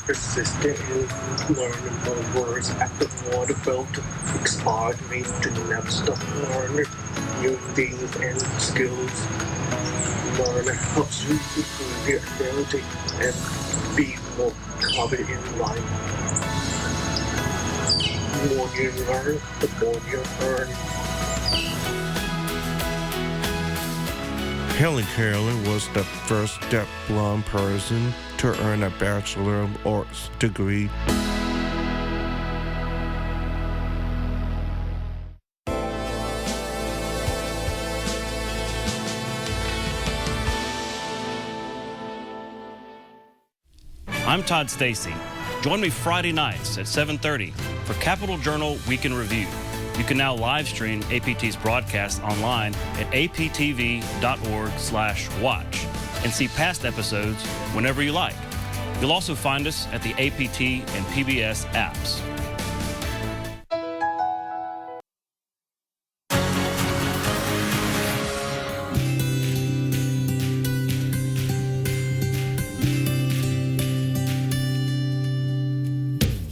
Persistent in learning more words at the water belt inspired me to never stop learning new things and skills. Learning helps you improve your ability and be more confident in life. The more you learn, the more you earn. Helen Keller was the first deaf blind person to earn a Bachelor of Arts degree. I'm Todd Stacy. Join me Friday nights at 7:30 for Capital Journal Week in Review. You can now live stream APT's broadcast online at aptv.org/watch and see past episodes whenever you like. You'll also find us at the APT and PBS apps.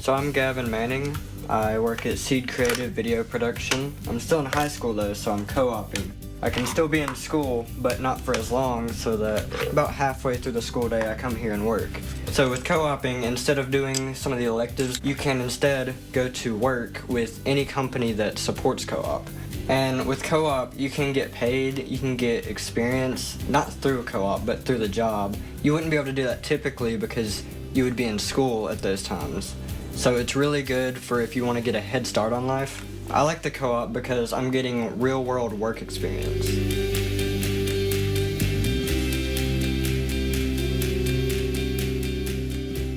So I'm Gavin Manning. I work at Seed Creative Video Production. I'm still in high school though, so I'm co-oping. I can still be in school, but not for as long, so that about halfway through the school day I come here and work. So with co-oping, instead of doing some of the electives, you can instead go to work with any company that supports co-op. And with co-op, you can get paid, you can get experience, not through a co-op, but through the job. You wouldn't be able to do that typically because you would be in school at those times. So it's really good for if you want to get a head start on life. I like the co-op because I'm getting real-world work experience.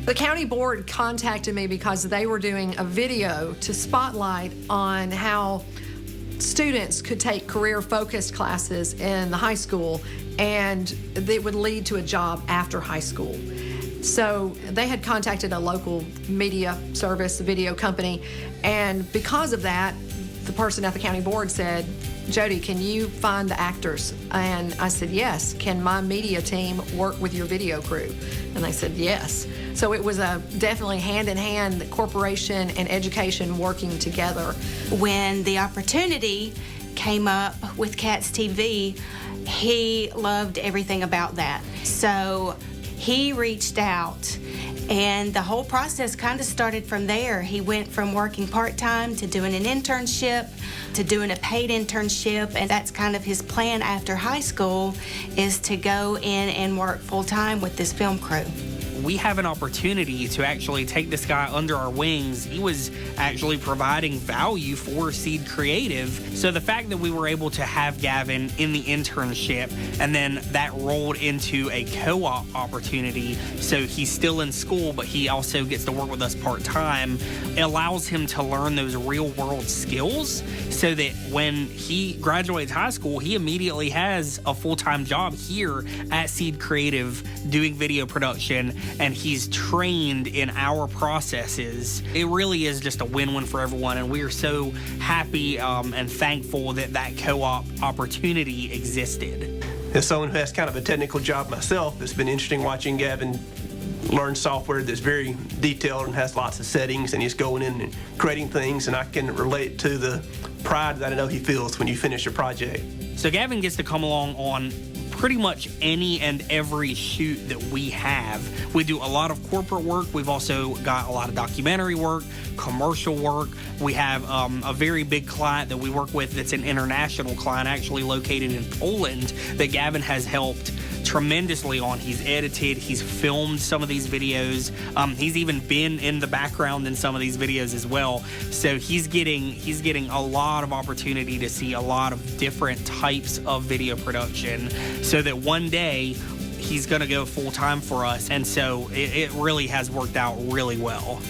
The county board contacted me because they were doing a video to spotlight on how students could take career-focused classes in the high school and it would lead to a job after high school. So they had contacted a local media service, a video company, and because of that, the person at the county board said, Jody, can you find the actors? And I said, yes. Can my media team work with your video crew? And they said, yes. So it was a definitely hand-in-hand, the corporation and education working together. When the opportunity came up with Cats TV, he loved everything about that. So he reached out, and the whole process kind of started from there. He went from working part-time to doing an internship to doing a paid internship, and that's kind of his plan after high school, is to go in and work full-time with this film crew. We have an opportunity to actually take this guy under our wings. He was actually providing value for Seed Creative. So the fact that we were able to have Gavin in the internship and then that rolled into a co-op opportunity, so he's still in school, but he also gets to work with us part-time, it allows him to learn those real-world skills so that when he graduates high school, he immediately has a full-time job here at Seed Creative doing video production, and he's trained in our processes. It really is just a win-win for everyone, and we are so happy and thankful that that co-op opportunity existed. As someone who has kind of a technical job myself, it's been interesting watching Gavin learn software that's very detailed and has lots of settings, and he's going in and creating things, and I can relate to the pride that I know he feels when you finish a project. So Gavin gets to come along on pretty much any and every shoot that we have. We do a lot of corporate work. We've also got a lot of documentary work, commercial work. We have a very big client that we work with that's an international client, actually located in Poland, that Gavin has helped tremendously on. He's edited, he's filmed some of these videos. He's even been in the background in some of these videos as well. So he's getting a lot of opportunity to see a lot of different types of video production, so that one day he's going to go full time for us. And so it really has worked out really well.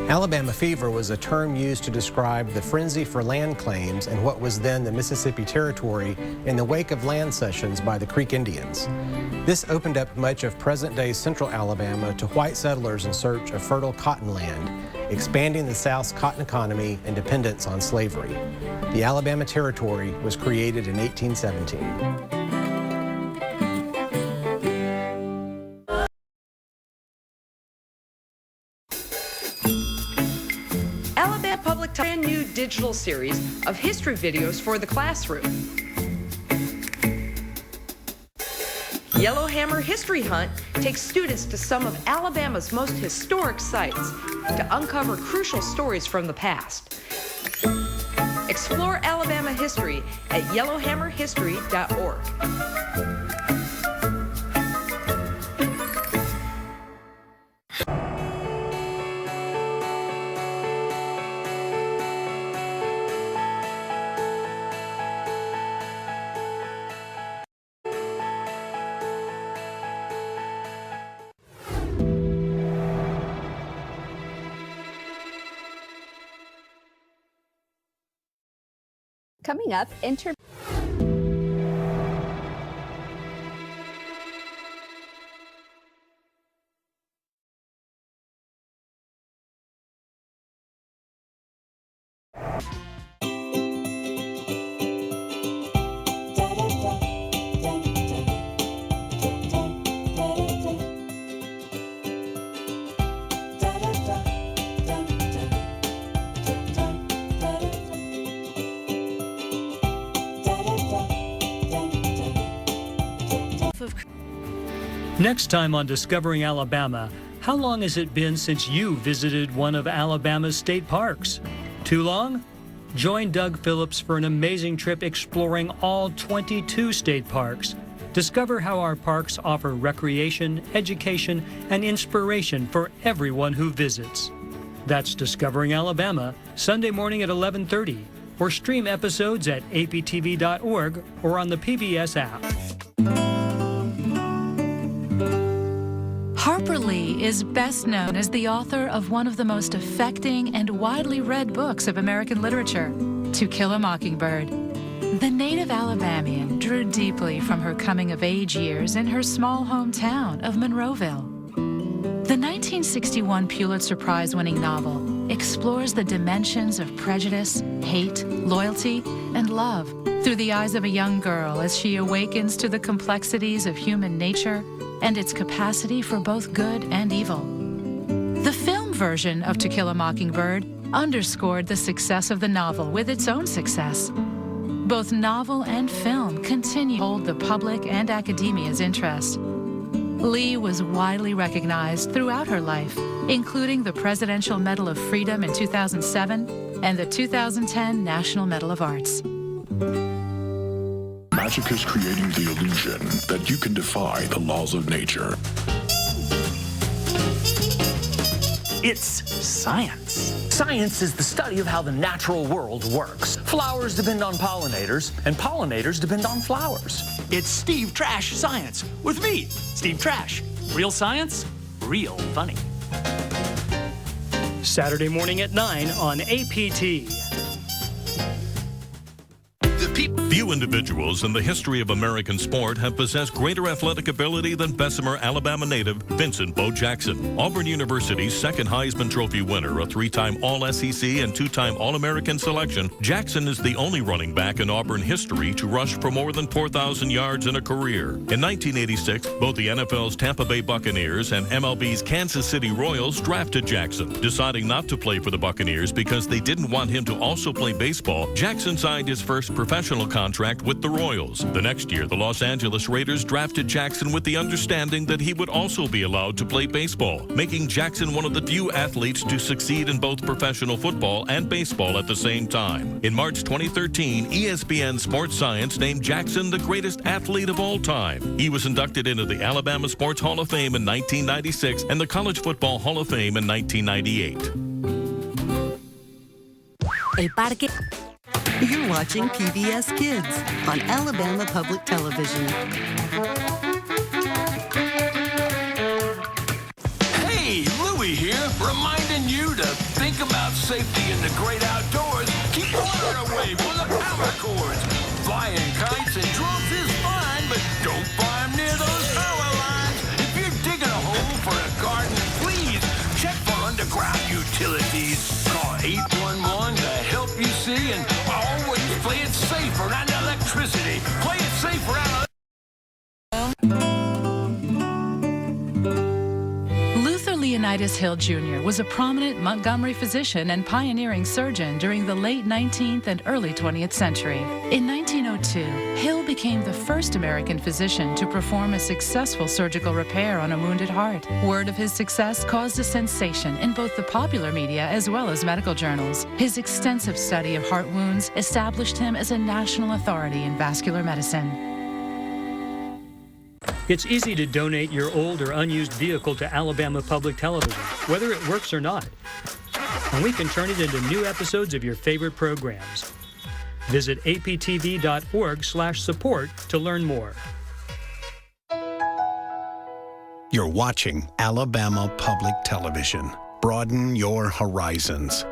Alabama fever was a term used to describe the frenzy for land claims in what was then the Mississippi Territory in the wake of land cessions by the Creek Indians. This opened up much of present-day central Alabama to white settlers in search of fertile cotton land, expanding the South's cotton economy and dependence on slavery. The Alabama Territory was created in 1817. Brand new digital series of history videos for the classroom. Yellowhammer History Hunt takes students to some of Alabama's most historic sites to uncover crucial stories from the past. Explore Alabama history at yellowhammerhistory.org. Coming up, Next time on Discovering Alabama, how long has it been since you visited one of Alabama's state parks? Too long? Join Doug Phillips for an amazing trip exploring all 22 state parks. Discover how our parks offer recreation, education, and inspiration for everyone who visits. That's Discovering Alabama, Sunday morning at 11:30, or stream episodes at aptv.org or on the PBS app. Harper Lee is best known as the author of one of the most affecting and widely read books of American literature, To Kill a Mockingbird. The native Alabamian drew deeply from her coming-of-age years in her small hometown of Monroeville. The 1961 Pulitzer Prize-winning novel explores the dimensions of prejudice, hate, loyalty, and love through the eyes of a young girl as she awakens to the complexities of human nature and its capacity for both good and evil. The film version of To Kill a Mockingbird underscored the success of the novel with its own success. Both novel and film continue to hold the public and academia's interest. Lee was widely recognized throughout her life, including the Presidential Medal of Freedom in 2007 and the 2010 National Medal of Arts. Magic is creating the illusion that you can defy the laws of nature. It's science. Science is the study of how the natural world works. Flowers depend on pollinators, and pollinators depend on flowers. It's Steve Trash Science with me, Steve Trash. Real science, real funny. Saturday morning at 9 on APT. Few individuals in the history of American sport have possessed greater athletic ability than Bessemer, Alabama native Vincent Bo Jackson. Auburn University's second Heisman Trophy winner, a three-time All-SEC and two-time All-American selection, Jackson is the only running back in Auburn history to rush for more than 4,000 yards in a career. In 1986, both the NFL's Tampa Bay Buccaneers and MLB's Kansas City Royals drafted Jackson. Deciding not to play for the Buccaneers because they didn't want him to also play baseball, Jackson signed his first professional contract with the Royals. The next year, the Los Angeles Raiders drafted Jackson with the understanding that he would also be allowed to play baseball, making Jackson one of the few athletes to succeed in both professional football and baseball at the same time. In March 2013, ESPN Sports Science named Jackson the greatest athlete of all time. He was inducted into the Alabama Sports Hall of Fame in 1996 and the College Football Hall of Fame in 1998. El Parque. You're watching PBS Kids on Alabama Public Television. Hey, Louie here, reminding you to think about safety in the great outdoors. Keep water away from the power cords. Flying kites and drones is fine, but don't fly them near those power lines. If you're digging a hole for a garden, please check for underground utilities. Call 811 to help you see, and always play it safe around electricity. Play it safe around Luther Leonidas Hill Jr. was a prominent Montgomery physician and pioneering surgeon during the late 19th and early 20th century. In 1902, Hill became the first American physician to perform a successful surgical repair on a wounded heart. Word of his success caused a sensation in both the popular media as well as medical journals. His extensive study of heart wounds established him as a national authority in vascular medicine. It's easy to donate your old or unused vehicle to Alabama Public Television, whether it works or not. And we can turn it into new episodes of your favorite programs. Visit aptv.org/support to learn more. You're watching Alabama Public Television. Broaden your horizons.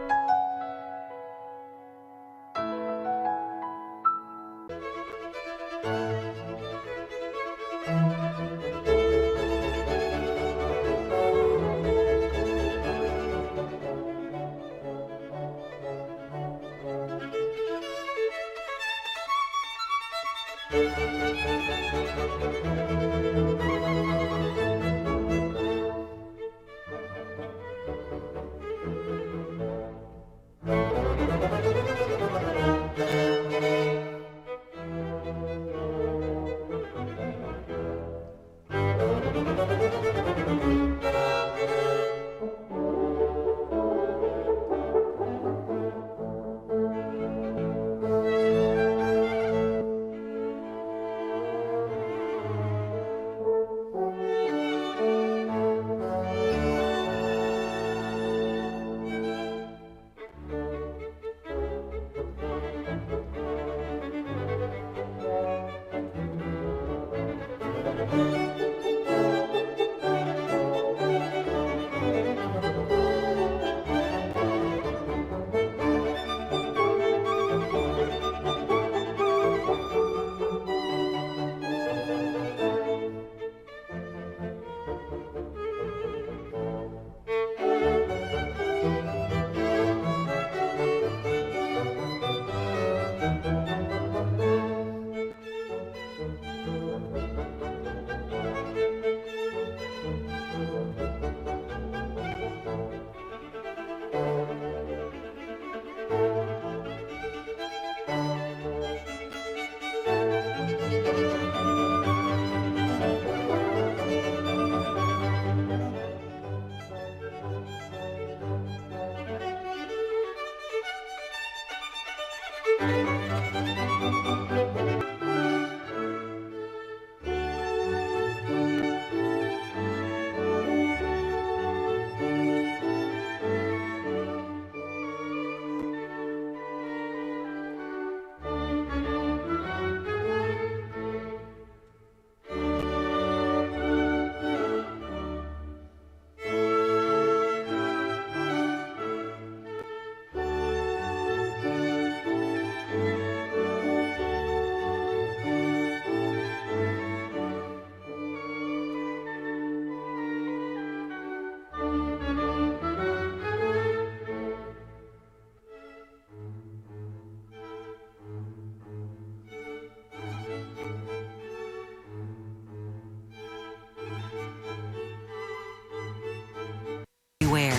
wear.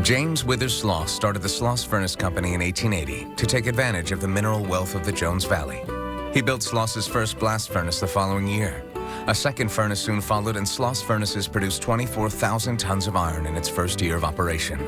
James Withers Sloss started the Sloss Furnace Company in 1880 to take advantage of the mineral wealth of the Jones Valley. He built Sloss's first blast furnace the following year. A second furnace soon followed, and Sloss Furnaces produced 24,000 tons of iron in its first year of operation.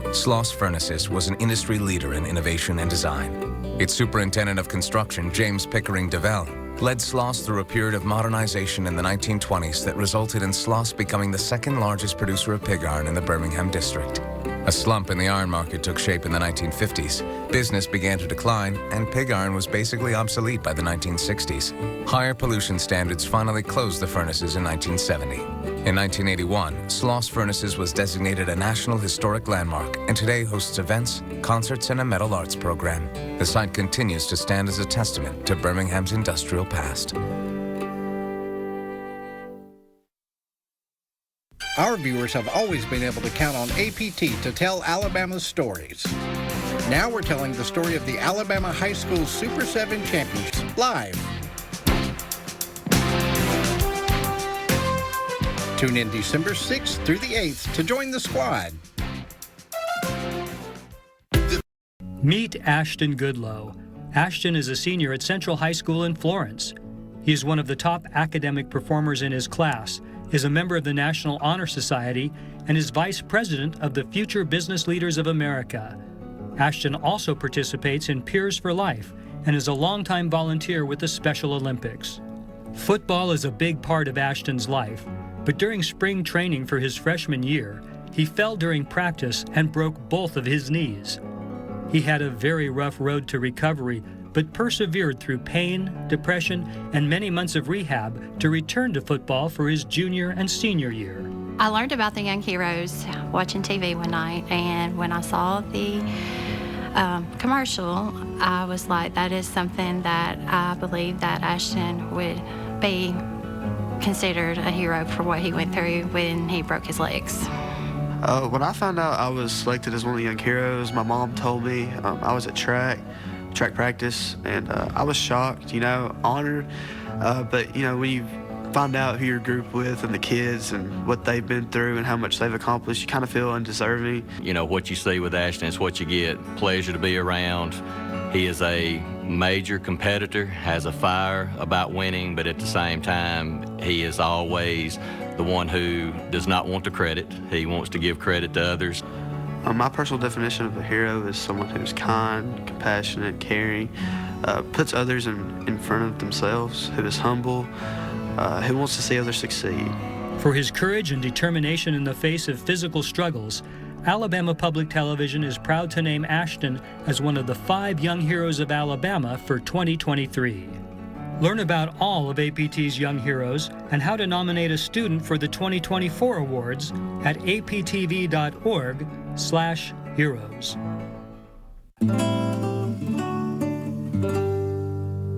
Sloss Furnaces was an industry leader in innovation and design. Its superintendent of construction, James Pickering DeVell, led Sloss through a period of modernization in the 1920s that resulted in Sloss becoming the second largest producer of pig iron in the Birmingham district. A slump in the iron market took shape in the 1950s. Business began to decline, and pig iron was basically obsolete by the 1960s. Higher pollution standards finally closed the furnaces in 1970. In 1981, Sloss Furnaces was designated a National Historic Landmark and today hosts events, concerts, and a metal arts program. The site continues to stand as a testament to Birmingham's industrial past. Our viewers have always been able to count on APT to tell Alabama's stories. Now we're telling the story of the Alabama High School Super 7 Championship live. Tune in December 6th through the 8th to join the squad. Meet Ashton Goodlow. Ashton is a senior at Central High School in Florence. He is one of the top academic performers in his class, is a member of the National Honor Society, and is vice president of the Future Business Leaders of America. Ashton also participates in Peers for Life and is a longtime volunteer with the Special Olympics. Football is a big part of Ashton's life, but during spring training for his freshman year, he fell during practice and broke both of his knees. He had a very rough road to recovery, but persevered through pain, depression, and many months of rehab to return to football for his junior and senior year. I learned about the Young Heroes watching TV one night, and when I saw the commercial, I was like, that is something that I believe that Ashton would be considered a hero for what he went through when he broke his legs. When I found out I was selected as one of the Young Heroes, my mom told me. I was at track practice, and I was shocked, honored. But, when you find out who you're grouped with and the kids and what they've been through and how much they've accomplished, you kind of feel undeserving. What you see with Ashton is what you get. Pleasure to be around. He is a major competitor, has a fire about winning, but at the same time, he is always the one who does not want the credit. He wants to give credit to others. My personal definition of a hero is someone who's kind, compassionate, caring, puts others in front of themselves, who is humble, who wants to see others succeed. For his courage and determination in the face of physical struggles, Alabama Public Television is proud to name Ashton as one of the 5 Young Heroes of Alabama for 2023. Learn about all of APT's Young Heroes and how to nominate a student for the 2024 awards at aptv.org/heroes.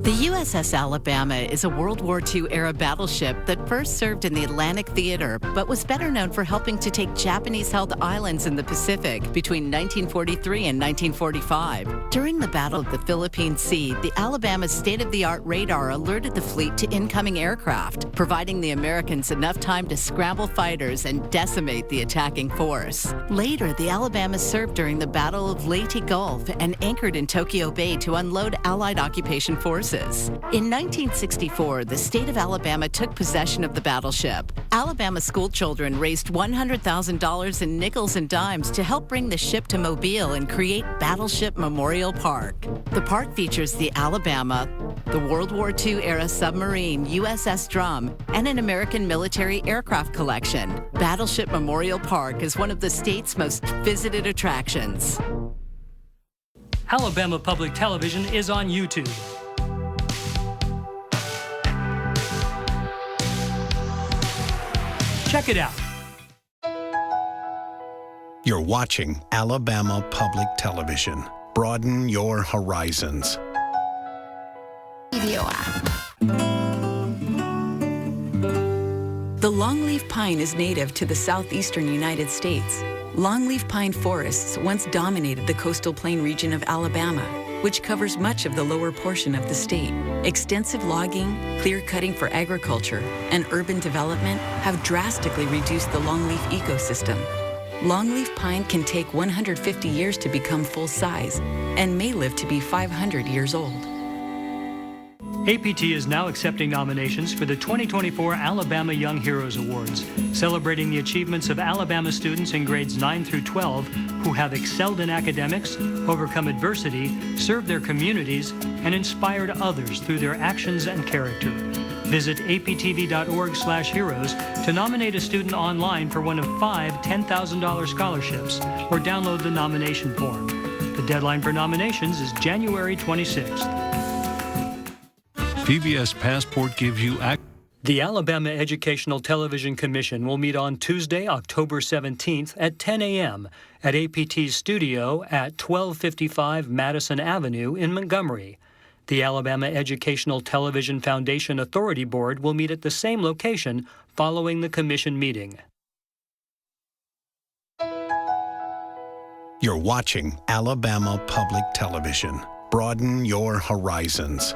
The USS Alabama is a World War II-era battleship that first served in the Atlantic Theater, but was better known for helping to take Japanese-held islands in the Pacific between 1943 and 1945. During the Battle of the Philippine Sea, the Alabama's state-of-the-art radar alerted the fleet to incoming aircraft, providing the Americans enough time to scramble fighters and decimate the attacking force. Later, the Alabama served during the Battle of Leyte Gulf and anchored in Tokyo Bay to unload Allied occupation forces. In 1964, the state of Alabama took possession of the battleship. Alabama school children raised $100,000 in nickels and dimes to help bring the ship to Mobile and create Battleship Memorial Park. The park features the Alabama, the World War II-era submarine USS Drum, and an American military aircraft collection. Battleship Memorial Park is one of the state's most visited attractions. Alabama Public Television is on YouTube. Check it out. You're watching Alabama Public Television. Broaden your horizons. The longleaf pine is native to the southeastern United States. Longleaf pine forests once dominated the coastal plain region of Alabama. which covers much of the lower portion of the state. Extensive logging, clear cutting for agriculture, and urban development have drastically reduced the longleaf ecosystem. Longleaf pine can take 150 years to become full size and may live to be 500 years old. APT is now accepting nominations for the 2024 Alabama Young Heroes Awards, celebrating the achievements of Alabama students in grades 9 through 12 who have excelled in academics, overcome adversity, served their communities, and inspired others through their actions and character. Visit aptv.org/heroes to nominate a student online for one of 5 $10,000 scholarships or download the nomination form. The deadline for nominations is January 26th. PBS Passport gives you The Alabama Educational Television Commission will meet on Tuesday, October 17th at 10 a.m. at APT's studio at 1255 Madison Avenue in Montgomery. The Alabama Educational Television Foundation Authority Board will meet at the same location following the commission meeting. You're watching Alabama Public Television. Broaden your horizons.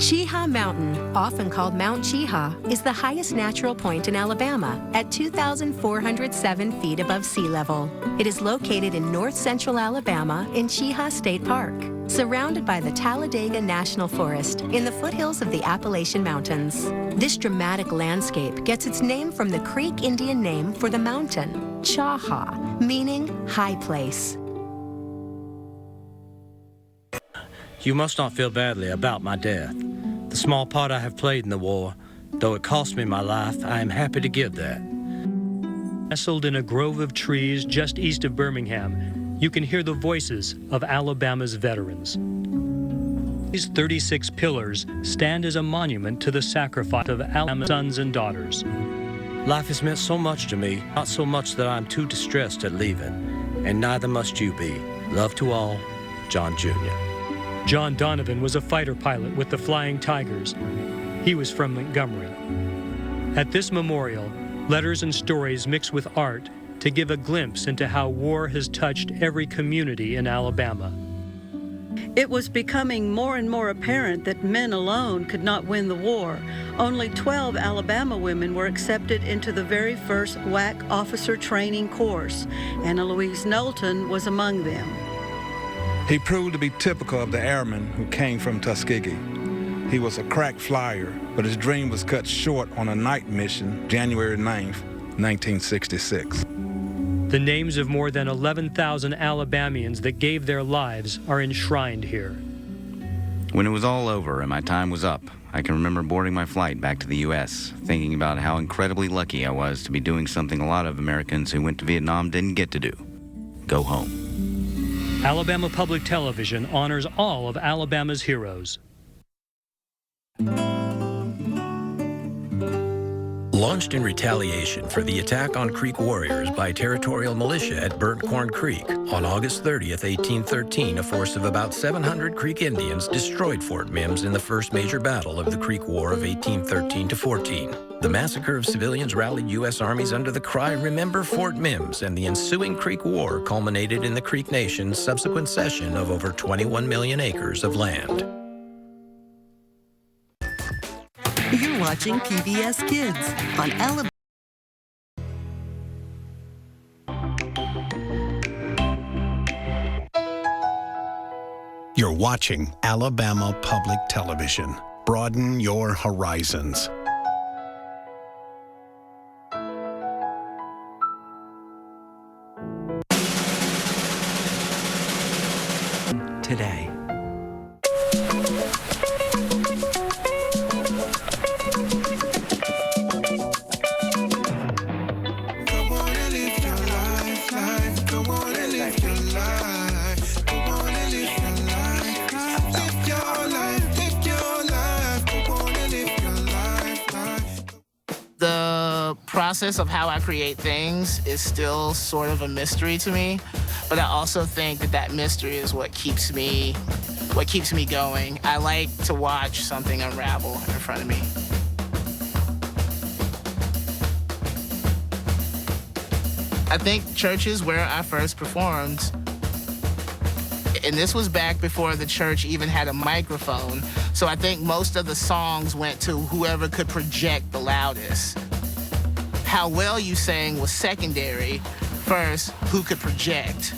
Cheaha Mountain, often called Mount Cheaha, is the highest natural point in Alabama at 2,407 feet above sea level. It is located in north-central Alabama in Cheaha State Park, surrounded by the Talladega National Forest in the foothills of the Appalachian Mountains. This dramatic landscape gets its name from the Creek Indian name for the mountain, Chaha, meaning high place. You must not feel badly about my death. The small part I have played in the war, though it cost me my life, I am happy to give that. Nestled in a grove of trees just east of Birmingham, you can hear the voices of Alabama's veterans. These 36 pillars stand as a monument to the sacrifice of Alabama's sons and daughters. Life has meant so much to me, not so much that I am too distressed at leaving, and neither must you be. Love to all, John Jr. John Donovan was a fighter pilot with the Flying Tigers. He was from Montgomery. At this memorial, letters and stories mix with art to give a glimpse into how war has touched every community in Alabama. It was becoming more and more apparent that men alone could not win the war. Only 12 Alabama women were accepted into the very first WAC officer training course. Anna Louise Knowlton was among them. He proved to be typical of the airman who came from Tuskegee. He was a crack flyer, but his dream was cut short on a night mission, January 9th, 1966. The names of more than 11,000 Alabamians that gave their lives are enshrined here. When it was all over and my time was up, I can remember boarding my flight back to the U.S., thinking about how incredibly lucky I was to be doing something a lot of Americans who went to Vietnam didn't get to do: go home. Alabama Public Television honors all of Alabama's heroes. Launched in retaliation for the attack on Creek warriors by territorial militia at Burnt Corn Creek, on August 30th, 1813, a force of about 700 Creek Indians destroyed Fort Mims in the first major battle of the Creek War of 1813-14. The massacre of civilians rallied U.S. armies under the cry, "Remember Fort Mims," and the ensuing Creek War culminated in the Creek Nation's subsequent cession of over 21 million acres of land. You're watching PBS Kids on Alabama. You're watching Alabama Public Television. Broaden your horizons. Today. The process of how I create things is still sort of a mystery to me, but but I also think that mystery is what keeps me going. I like to watch something unravel in front of me. I think church is where I first performed. And this was back before the church even had a microphone. So I think most of the songs went to whoever could project the loudest. How well you sang was secondary. First, who could project?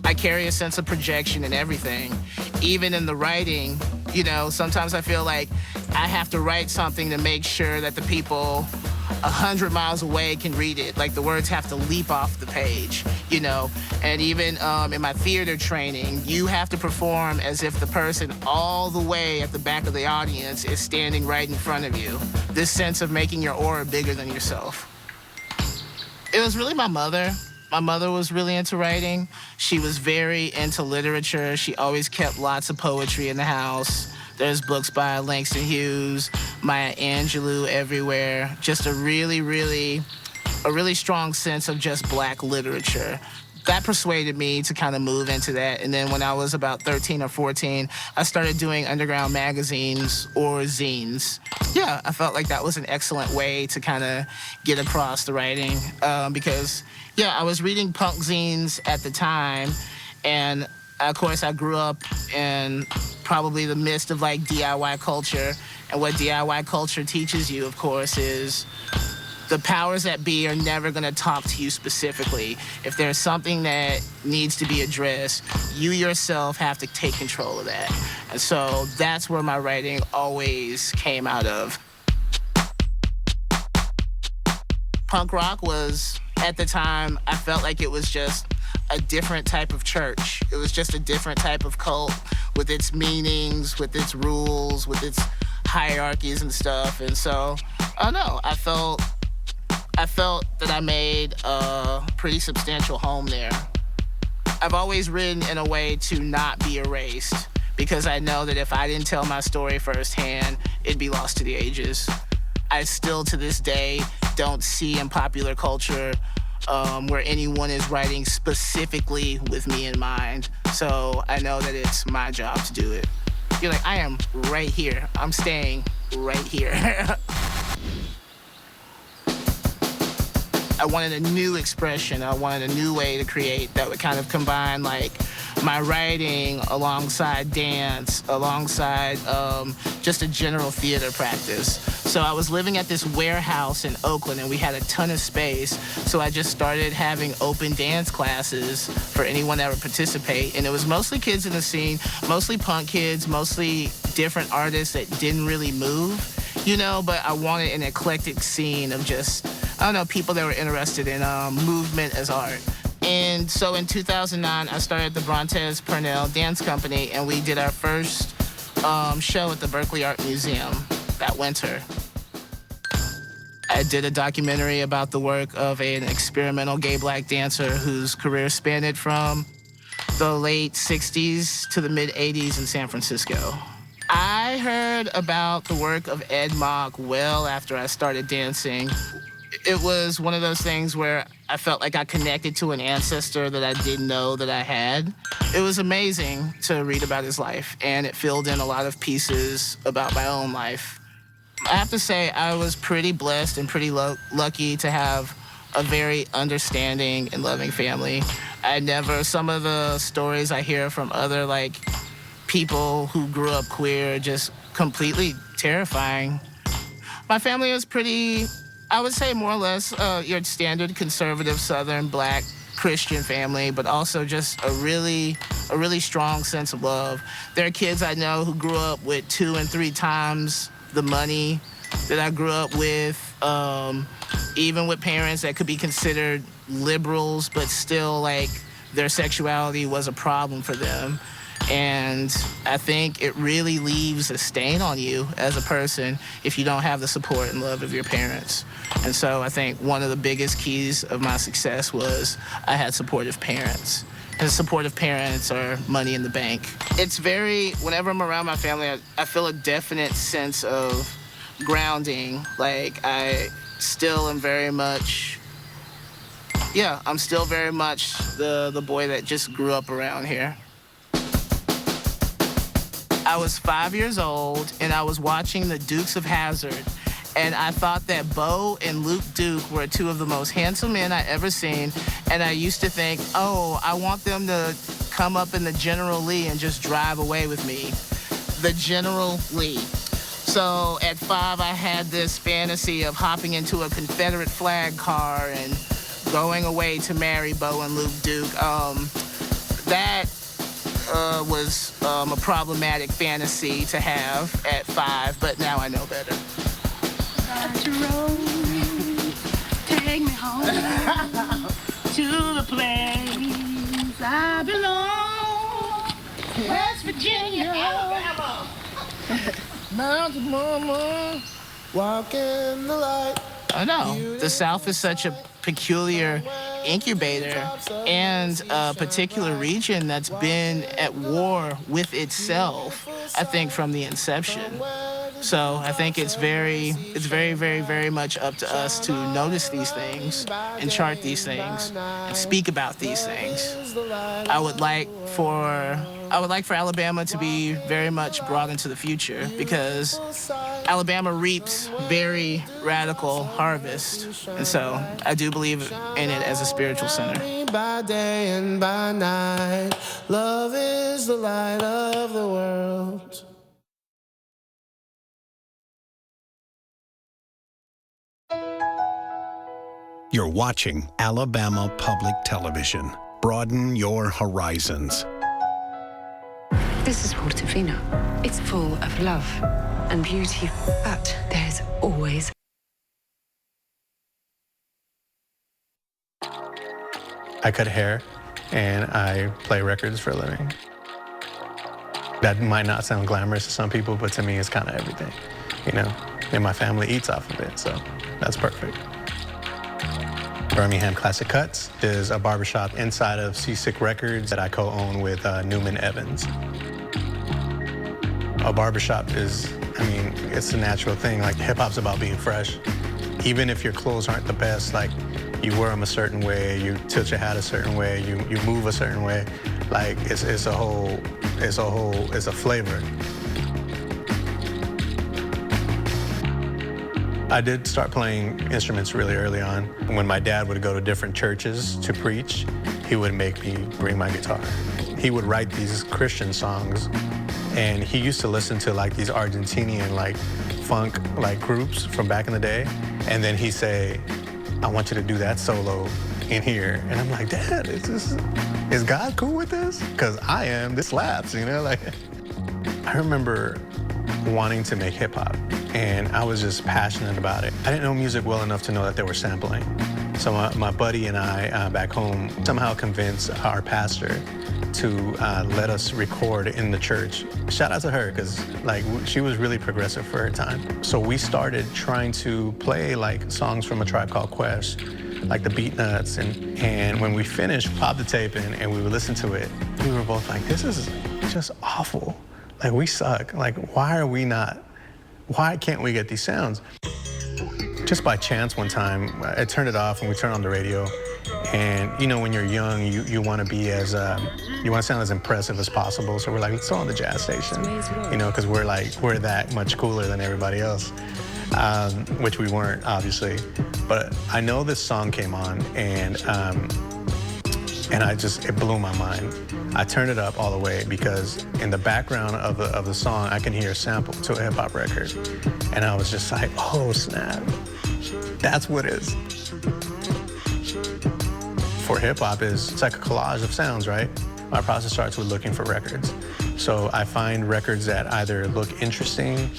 I carry a sense of projection in everything. Even in the writing, you know, sometimes I feel like I have to write something to make sure that the people 100 miles away can read it. Like the words have to leap off the page, you know? And even in my theater training, you have to perform as if the person all the way at the back of the audience is standing right in front of you. This sense of making your aura bigger than yourself. It was really my mother. My mother was really into writing. She was very into literature. She always kept lots of poetry in the house. There's books by Langston Hughes, Maya Angelou everywhere. Just a really strong sense of just Black literature. That persuaded me to kind of move into that. And then when I was about 13 or 14, I started doing underground magazines or zines. Yeah, I felt like that was an excellent way to kind of get across the writing because, yeah, I was reading punk zines at the time, and of course, I grew up in probably the midst of like DIY culture. And what DIY culture teaches you, of course, is the powers that be are never going to talk to you specifically. If there's something that needs to be addressed, you yourself have to take control of that. And so that's where my writing always came out of. Punk rock was, at the time, I felt like it was just a different type of church. It was just a different type of cult with its meanings, with its rules, with its hierarchies and stuff. And so, I don't know, I felt that I made a pretty substantial home there. I've always written in a way to not be erased because I know that if I didn't tell my story firsthand, it'd be lost to the ages. I still, to this day, don't see in popular culture where anyone is writing specifically with me in mind. So I know that it's my job to do it. You're like, I am right here. I'm staying right here. I wanted a new expression. I wanted a new way to create that would kind of combine like my writing alongside dance, alongside just a general theater practice. So I was living at this warehouse in Oakland and we had a ton of space. So I just started having open dance classes for anyone that would participate. And it was mostly kids in the scene, mostly punk kids, mostly different artists that didn't really move, you know, but I wanted an eclectic scene of just, I don't know, people that were interested in movement as art. And so in 2009, I started the Brontes Purnell Dance Company, and we did our first show at the Berkeley Art Museum that winter. I did a documentary about the work of an experimental gay Black dancer whose career spanned from the late 60s to the mid-80s in San Francisco. I heard about the work of Ed Mock well after I started dancing. It was one of those things where I felt like I connected to an ancestor that I didn't know that I had. It was amazing to read about his life, and it filled in a lot of pieces about my own life. I have to say I was pretty blessed and pretty lucky to have a very understanding and loving family. Some of the stories I hear from other like people who grew up queer are just completely terrifying. My family was pretty, I would say more or less your standard conservative Southern Black Christian family, but also just a really strong sense of love. There are kids I know who grew up with 2 and 3 times the money that I grew up with, even with parents that could be considered liberals, but still like their sexuality was a problem for them. And I think it really leaves a stain on you as a person if you don't have the support and love of your parents. And so I think one of the biggest keys of my success was I had supportive parents. And supportive parents are money in the bank. It's whenever I'm around my family, I feel a definite sense of grounding. Like I still am very much Yeah, I'm still very much the boy that just grew up around here. I was 5 years old, and I was watching the Dukes of Hazzard, and I thought that Bo and Luke Duke were two of the most handsome men I ever seen, and I used to think, oh, I want them to come up in the General Lee and just drive away with me. The General Lee. So at 5, I had this fantasy of hopping into a Confederate flag car and going away to marry Bo and Luke Duke. That was a problematic fantasy to have at 5, but now I know better. Take me home to the place I belong, West Virginia, Alabama. Mountain Mama, walk in the light. I know. The South is such a peculiar incubator and a particular region that's been at war with itself, I think, from the inception. So I think it's very, very much up to us to notice these things and chart these things and speak about these things. I would like for Alabama to be very much brought into the future, because Alabama reaps very radical harvest. And so I do believe in it as a spiritual center. By day and by night, love is the light of the world. You're watching Alabama Public Television. Broaden your horizons. This is Portofino. It's full of love and beauty, but there's always... I cut hair and I play records for a living. That might not sound glamorous to some people, but to me it's kind of everything, you know? And my family eats off of it, so that's perfect. Birmingham Classic Cuts is a barbershop inside of Seasick Records that I co-own with Newman Evans. A barbershop is, it's a natural thing. Like, hip-hop's about being fresh. Even if your clothes aren't the best, like, you wear them a certain way, you tilt your hat a certain way, you move a certain way. Like, it's a flavor. I did start playing instruments really early on. When my dad would go to different churches to preach, he would make me bring my guitar. He would write these Christian songs, and he used to listen to like these Argentinian like funk like groups from back in the day, and then he'd say, I want you to do that solo in here. And I'm like, Dad, is God cool with this? Because I am, this slaps, you know? Like, I remember wanting to make hip hop, and I was just passionate about it. I didn't know music well enough to know that they were sampling. So my buddy and I back home somehow convinced our pastor to let us record in the church. Shout out to her, because like she was really progressive for her time. So we started trying to play like songs from A Tribe Called Quest, like the Beat Nuts, and when we finished, popped the tape in and we would listen to it, we were both like, this is just awful. Like, we suck. Like, why can't we get these sounds? Just by chance one time, I turned it off and we turned on the radio. And, you know, when you're young, you want to be as, you want to sound as impressive as possible. So we're like, let's throw on the jazz station, you know, because we're that much cooler than everybody else, which we weren't, obviously. But I know this song came on, and it blew my mind. I turned it up all the way because in the background of the song, I can hear a sample to a hip-hop record. And I was just like, oh, snap. That's what it is. For hip-hop, it's like a collage of sounds, right? My process starts with looking for records. So I find records that either look interesting,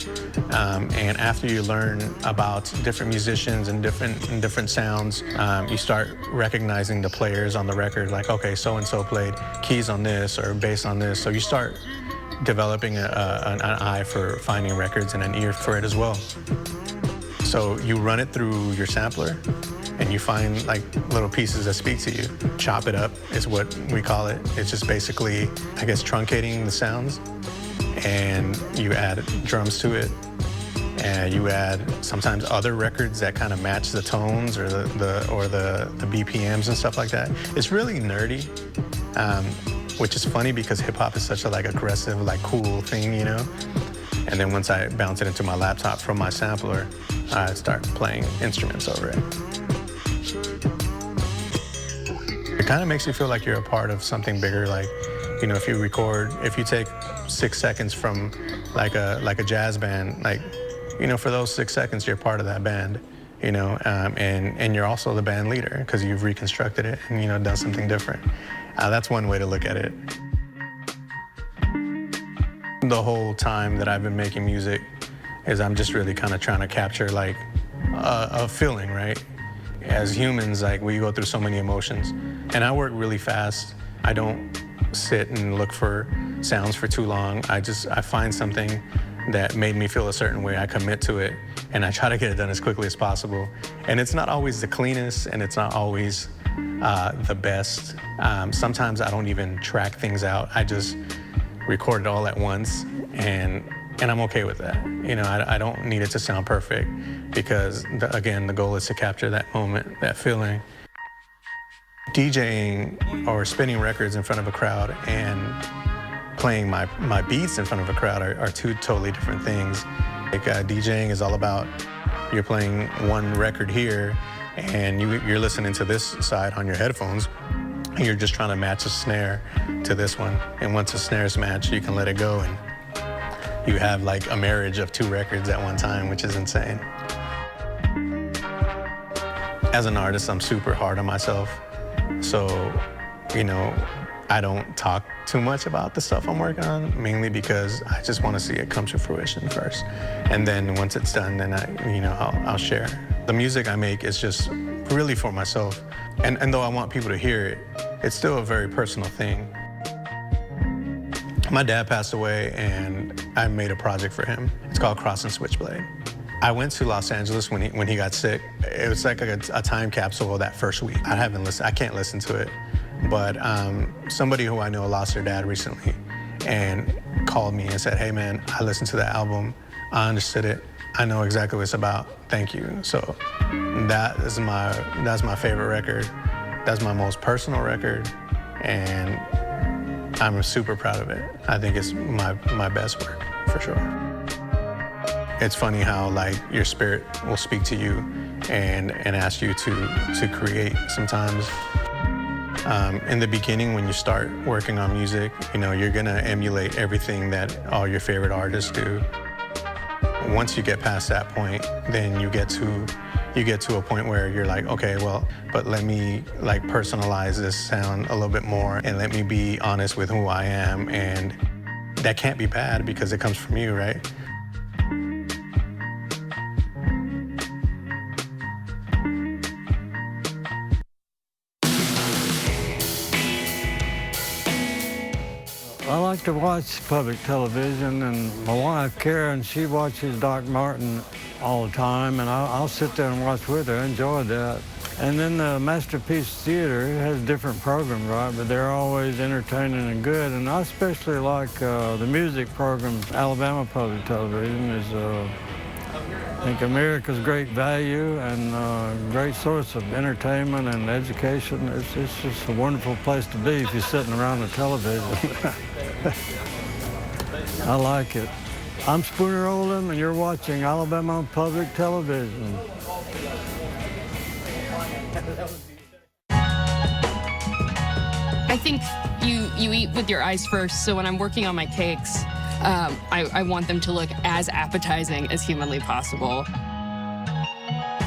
and after you learn about different musicians and different sounds, you start recognizing the players on the record, like, okay, so-and-so played keys on this or bass on this. So you start developing an eye for finding records and an ear for it as well. So you run it through your sampler, and you find like little pieces that speak to you. Chop it up is what we call it. It's just basically, I guess, truncating the sounds, and you add drums to it, and you add sometimes other records that kind of match the tones or the BPMs and stuff like that. It's really nerdy, which is funny because hip hop is such a like aggressive, like cool thing, you know. And then once I bounce it into my laptop from my sampler, I start playing instruments over it. It kind of makes you feel like you're a part of something bigger. Like, you know, if you take 6 seconds from like a jazz band, like, you know, for those 6 seconds, you're part of that band, you know, and you're also the band leader because you've reconstructed it and, you know, done something different. That's one way to look at it. The whole time that I've been making music is I'm just really kind of trying to capture like a feeling, right? As humans, like we go through so many emotions, and I work really fast. I don't sit and look for sounds for too long. I find something that made me feel a certain way. I commit to it, and I try to get it done as quickly as possible. And it's not always the cleanest, and it's not always the best. Sometimes I don't even track things out. I just record it all at once, and I'm okay with that. You know, I don't need it to sound perfect because, again, the goal is to capture that moment, that feeling. DJing or spinning records in front of a crowd and playing my beats in front of a crowd are two totally different things. Like DJing is all about you're playing one record here and you're listening to this side on your headphones and you're just trying to match a snare to this one. And once the snares match, you can let it go and you have like a marriage of two records at one time, which is insane. As an artist, I'm super hard on myself. So, you know, I don't talk too much about the stuff I'm working on, mainly because I just want to see it come to fruition first. And then once it's done, then I'll share. The music I make is just really for myself. And though I want people to hear it, it's still a very personal thing. My dad passed away and I made a project for him. It's called Cross and Switchblade. I went to Los Angeles when he got sick. It was like a time capsule of that first week. I can't listen to it, but somebody who I know lost their dad recently and called me and said, hey man, I listened to the album, I understood it, I know exactly what it's about, thank you. So that's my favorite record. That's my most personal record, and I'm super proud of it. I think it's my best work, for sure. It's funny how like your spirit will speak to you and ask you to create sometimes. In the beginning, when you start working on music, you know, you're gonna emulate everything that all your favorite artists do. Once you get past that point, then you get to a point where you're like, okay, well, but let me like personalize this sound a little bit more and let me be honest with who I am. And that can't be bad because it comes from you, right? I like to watch public television, and my wife, Karen, she watches Doc Martin all the time, and I'll sit there and watch with her. I enjoy that. And then the Masterpiece Theater has different programs, right? But they're always entertaining and good. And I especially like the music program. Alabama Public Television is, I think, America's great value and great source of entertainment and education. It's just a wonderful place to be if you're sitting around the television. I like it. I'm Spooner Oldham, and you're watching Alabama Public Television. I think you eat with your eyes first, so when I'm working on my cakes, I want them to look as appetizing as humanly possible.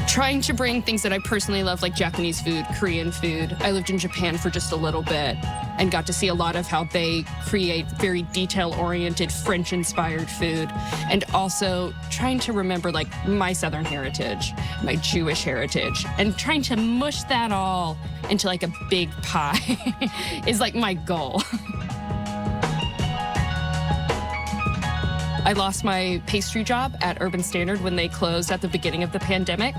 Trying to bring things that I personally love, like Japanese food, Korean food. I lived in Japan for just a little bit and got to see a lot of how they create very detail-oriented, French-inspired food. And also trying to remember like my Southern heritage, my Jewish heritage, and trying to mush that all into like a big pie is like my goal. I lost my pastry job at Urban Standard when they closed at the beginning of the pandemic.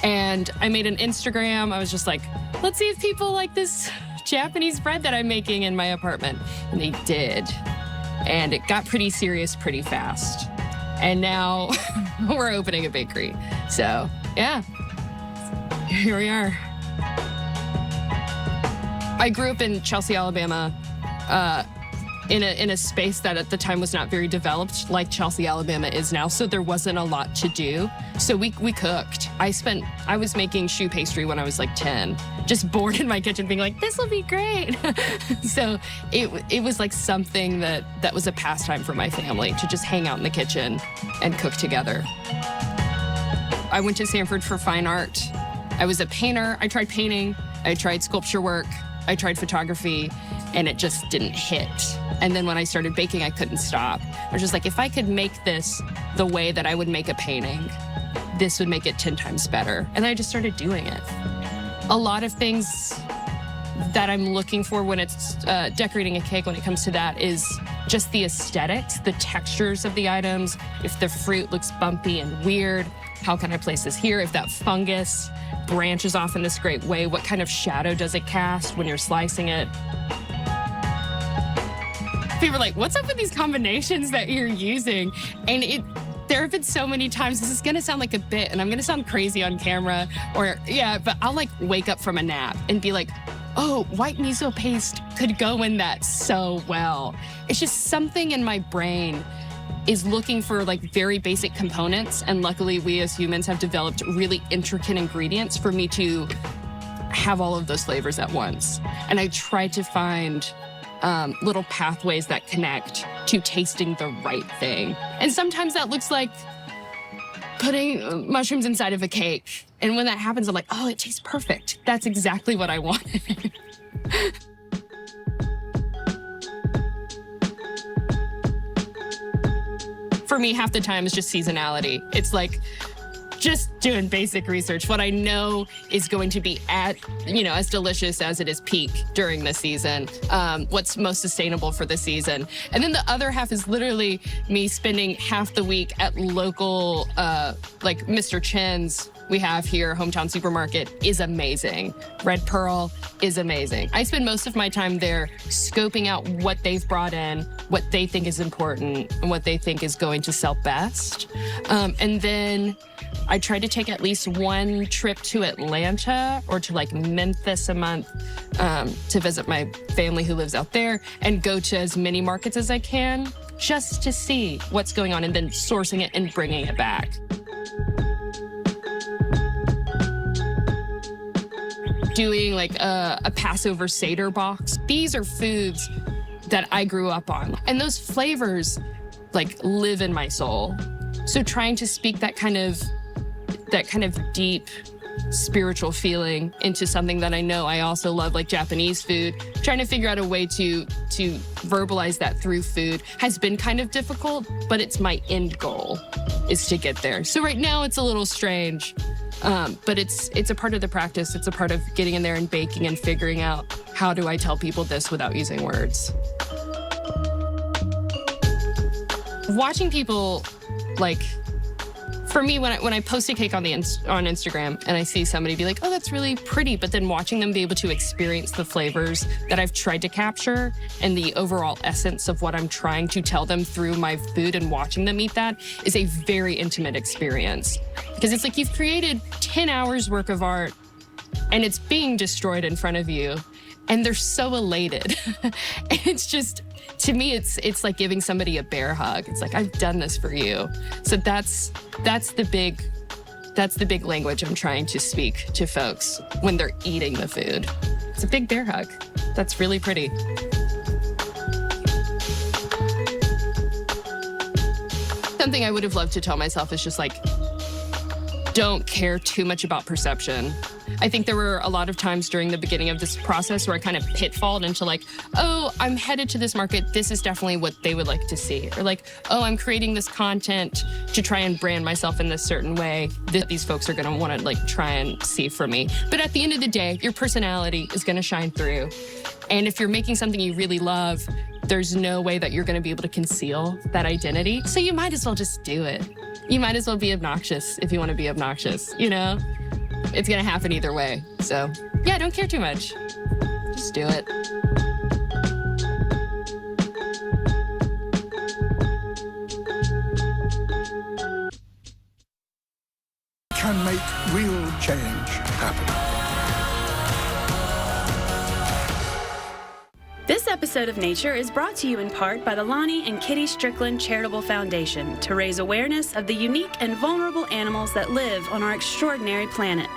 And I made an Instagram. I was just like, let's see if people like this Japanese bread that I'm making in my apartment. And they did. And it got pretty serious pretty fast. And now we're opening a bakery. So, yeah, here we are. I grew up in Chelsea, Alabama, in a space that at the time was not very developed, like Chelsea, Alabama is now. So there wasn't a lot to do. So we cooked. I was making choux pastry when I was like 10, just bored in my kitchen being like, this will be great. So it was like something that was a pastime for my family, to just hang out in the kitchen and cook together. I went to Sanford for fine art. I was a painter. I tried painting. I tried sculpture work. I tried photography, and it just didn't hit. And then when I started baking, I couldn't stop. I was just like, if I could make this the way that I would make a painting, this would make it 10 times better. And I just started doing it. A lot of things that I'm looking for when it's decorating a cake, when it comes to that, is just the aesthetics, the textures of the items. If the fruit looks bumpy and weird, how can I place this here? If that fungus branches off in this great way, what kind of shadow does it cast when you're slicing it? People are like, what's up with these combinations that you're using? And there have been so many times, this is gonna sound like a bit, and I'm gonna sound crazy on camera, but I'll like wake up from a nap and be like, oh, white miso paste could go in that so well. It's just something in my brain is looking for like very basic components. And luckily we as humans have developed really intricate ingredients for me to have all of those flavors at once. And I try to find little pathways that connect to tasting the right thing. And sometimes that looks like putting mushrooms inside of a cake. And when that happens, I'm like, oh, it tastes perfect. That's exactly what I wanted. For me, half the time is just seasonality. It's like just doing basic research. What I know is going to be as delicious as it is peak during the season. What's most sustainable for the season. And then the other half is literally me spending half the week at local, like Mr. Chen's we have here, Hometown Supermarket, is amazing. Red Pearl is amazing. I spend most of my time there scoping out what they've brought in, what they think is important, and what they think is going to sell best. And then I try to take at least one trip to Atlanta or to like Memphis a month to visit my family who lives out there and go to as many markets as I can just to see what's going on and then sourcing it and bringing it back. Doing like a Passover Seder box. These are foods that I grew up on. And those flavors like live in my soul. So trying to speak that kind of deep spiritual feeling into something that I know I also love, like Japanese food, trying to figure out a way to verbalize that through food has been kind of difficult, but it's my end goal is to get there. So right now it's a little strange. But it's a part of the practice. It's a part of getting in there and baking and figuring out how do I tell people this without using words. Watching people, like, for me, when I post a cake on Instagram and I see somebody be like, oh, that's really pretty, but then watching them be able to experience the flavors that I've tried to capture and the overall essence of what I'm trying to tell them through my food and watching them eat that is a very intimate experience. Because it's like you've created 10 hours worth of art and it's being destroyed in front of you and they're so elated. And it's just, to me, it's like giving somebody a bear hug. It's like, I've done this for you. So that's the big language I'm trying to speak to folks when they're eating the food. It's a big bear hug. That's really pretty. Something I would have loved to tell myself is just like, don't care too much about perception. I think there were a lot of times during the beginning of this process where I kind of pitfalled into like, oh, I'm headed to this market. This is definitely what they would like to see. Or like, oh, I'm creating this content to try and brand myself in this certain way that these folks are going to want to like try and see from me. But at the end of the day, your personality is going to shine through. And if you're making something you really love, there's no way that you're going to be able to conceal that identity. So you might as well just do it. You might as well be obnoxious if you want to be obnoxious, you know? It's going to happen either way. So yeah, don't care too much. Just do it. can make real change happen. This episode of Nature is brought to you in part by the Lonnie and Kitty Strickland Charitable Foundation to raise awareness of the unique and vulnerable animals that live on our extraordinary planet.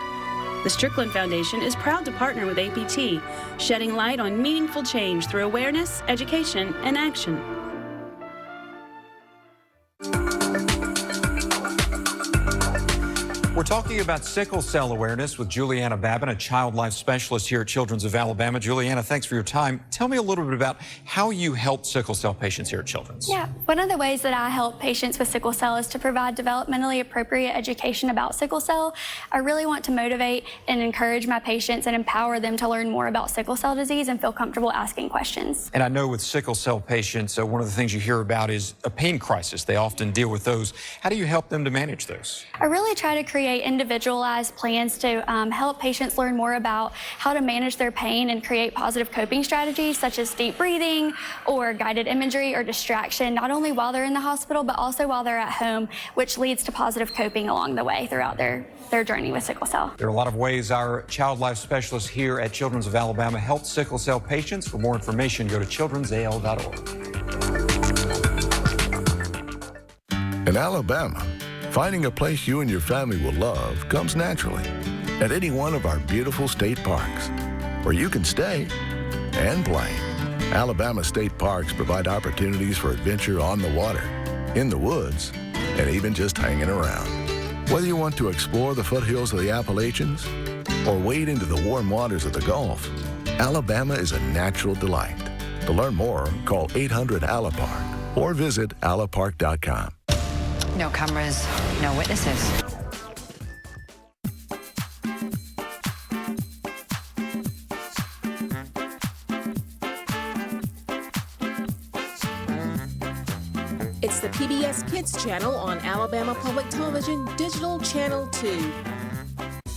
The Strickland Foundation is proud to partner with APT, shedding light on meaningful change through awareness, education, and action. We're talking about sickle cell awareness with Juliana Babin, a child life specialist here at Children's of Alabama. Juliana, thanks for your time. Tell me a little bit about how you help sickle cell patients here at Children's. Yeah, one of the ways that I help patients with sickle cell is to provide developmentally appropriate education about sickle cell. I really want to motivate and encourage my patients and empower them to learn more about sickle cell disease and feel comfortable asking questions. And I know with sickle cell patients, one of the things you hear about is a pain crisis. They often deal with those. How do you help them to manage those? I really try to create individualized plans to help patients learn more about how to manage their pain and create positive coping strategies such as deep breathing or guided imagery or distraction, not only while they're in the hospital, but also while they're at home, which leads to positive coping along the way throughout their journey with sickle cell. There are a lot of ways our child life specialists here at Children's of Alabama help sickle cell patients. For more information, go to childrensal.org. In Alabama, finding a place you and your family will love comes naturally at any one of our beautiful state parks, where you can stay and play. Alabama state parks provide opportunities for adventure on the water, in the woods, and even just hanging around. Whether you want to explore the foothills of the Appalachians or wade into the warm waters of the Gulf, Alabama is a natural delight. To learn more, call 800-ALA-PARK or visit alapark.com. No cameras, no witnesses. It's the PBS Kids channel on Alabama Public Television Digital Channel 2.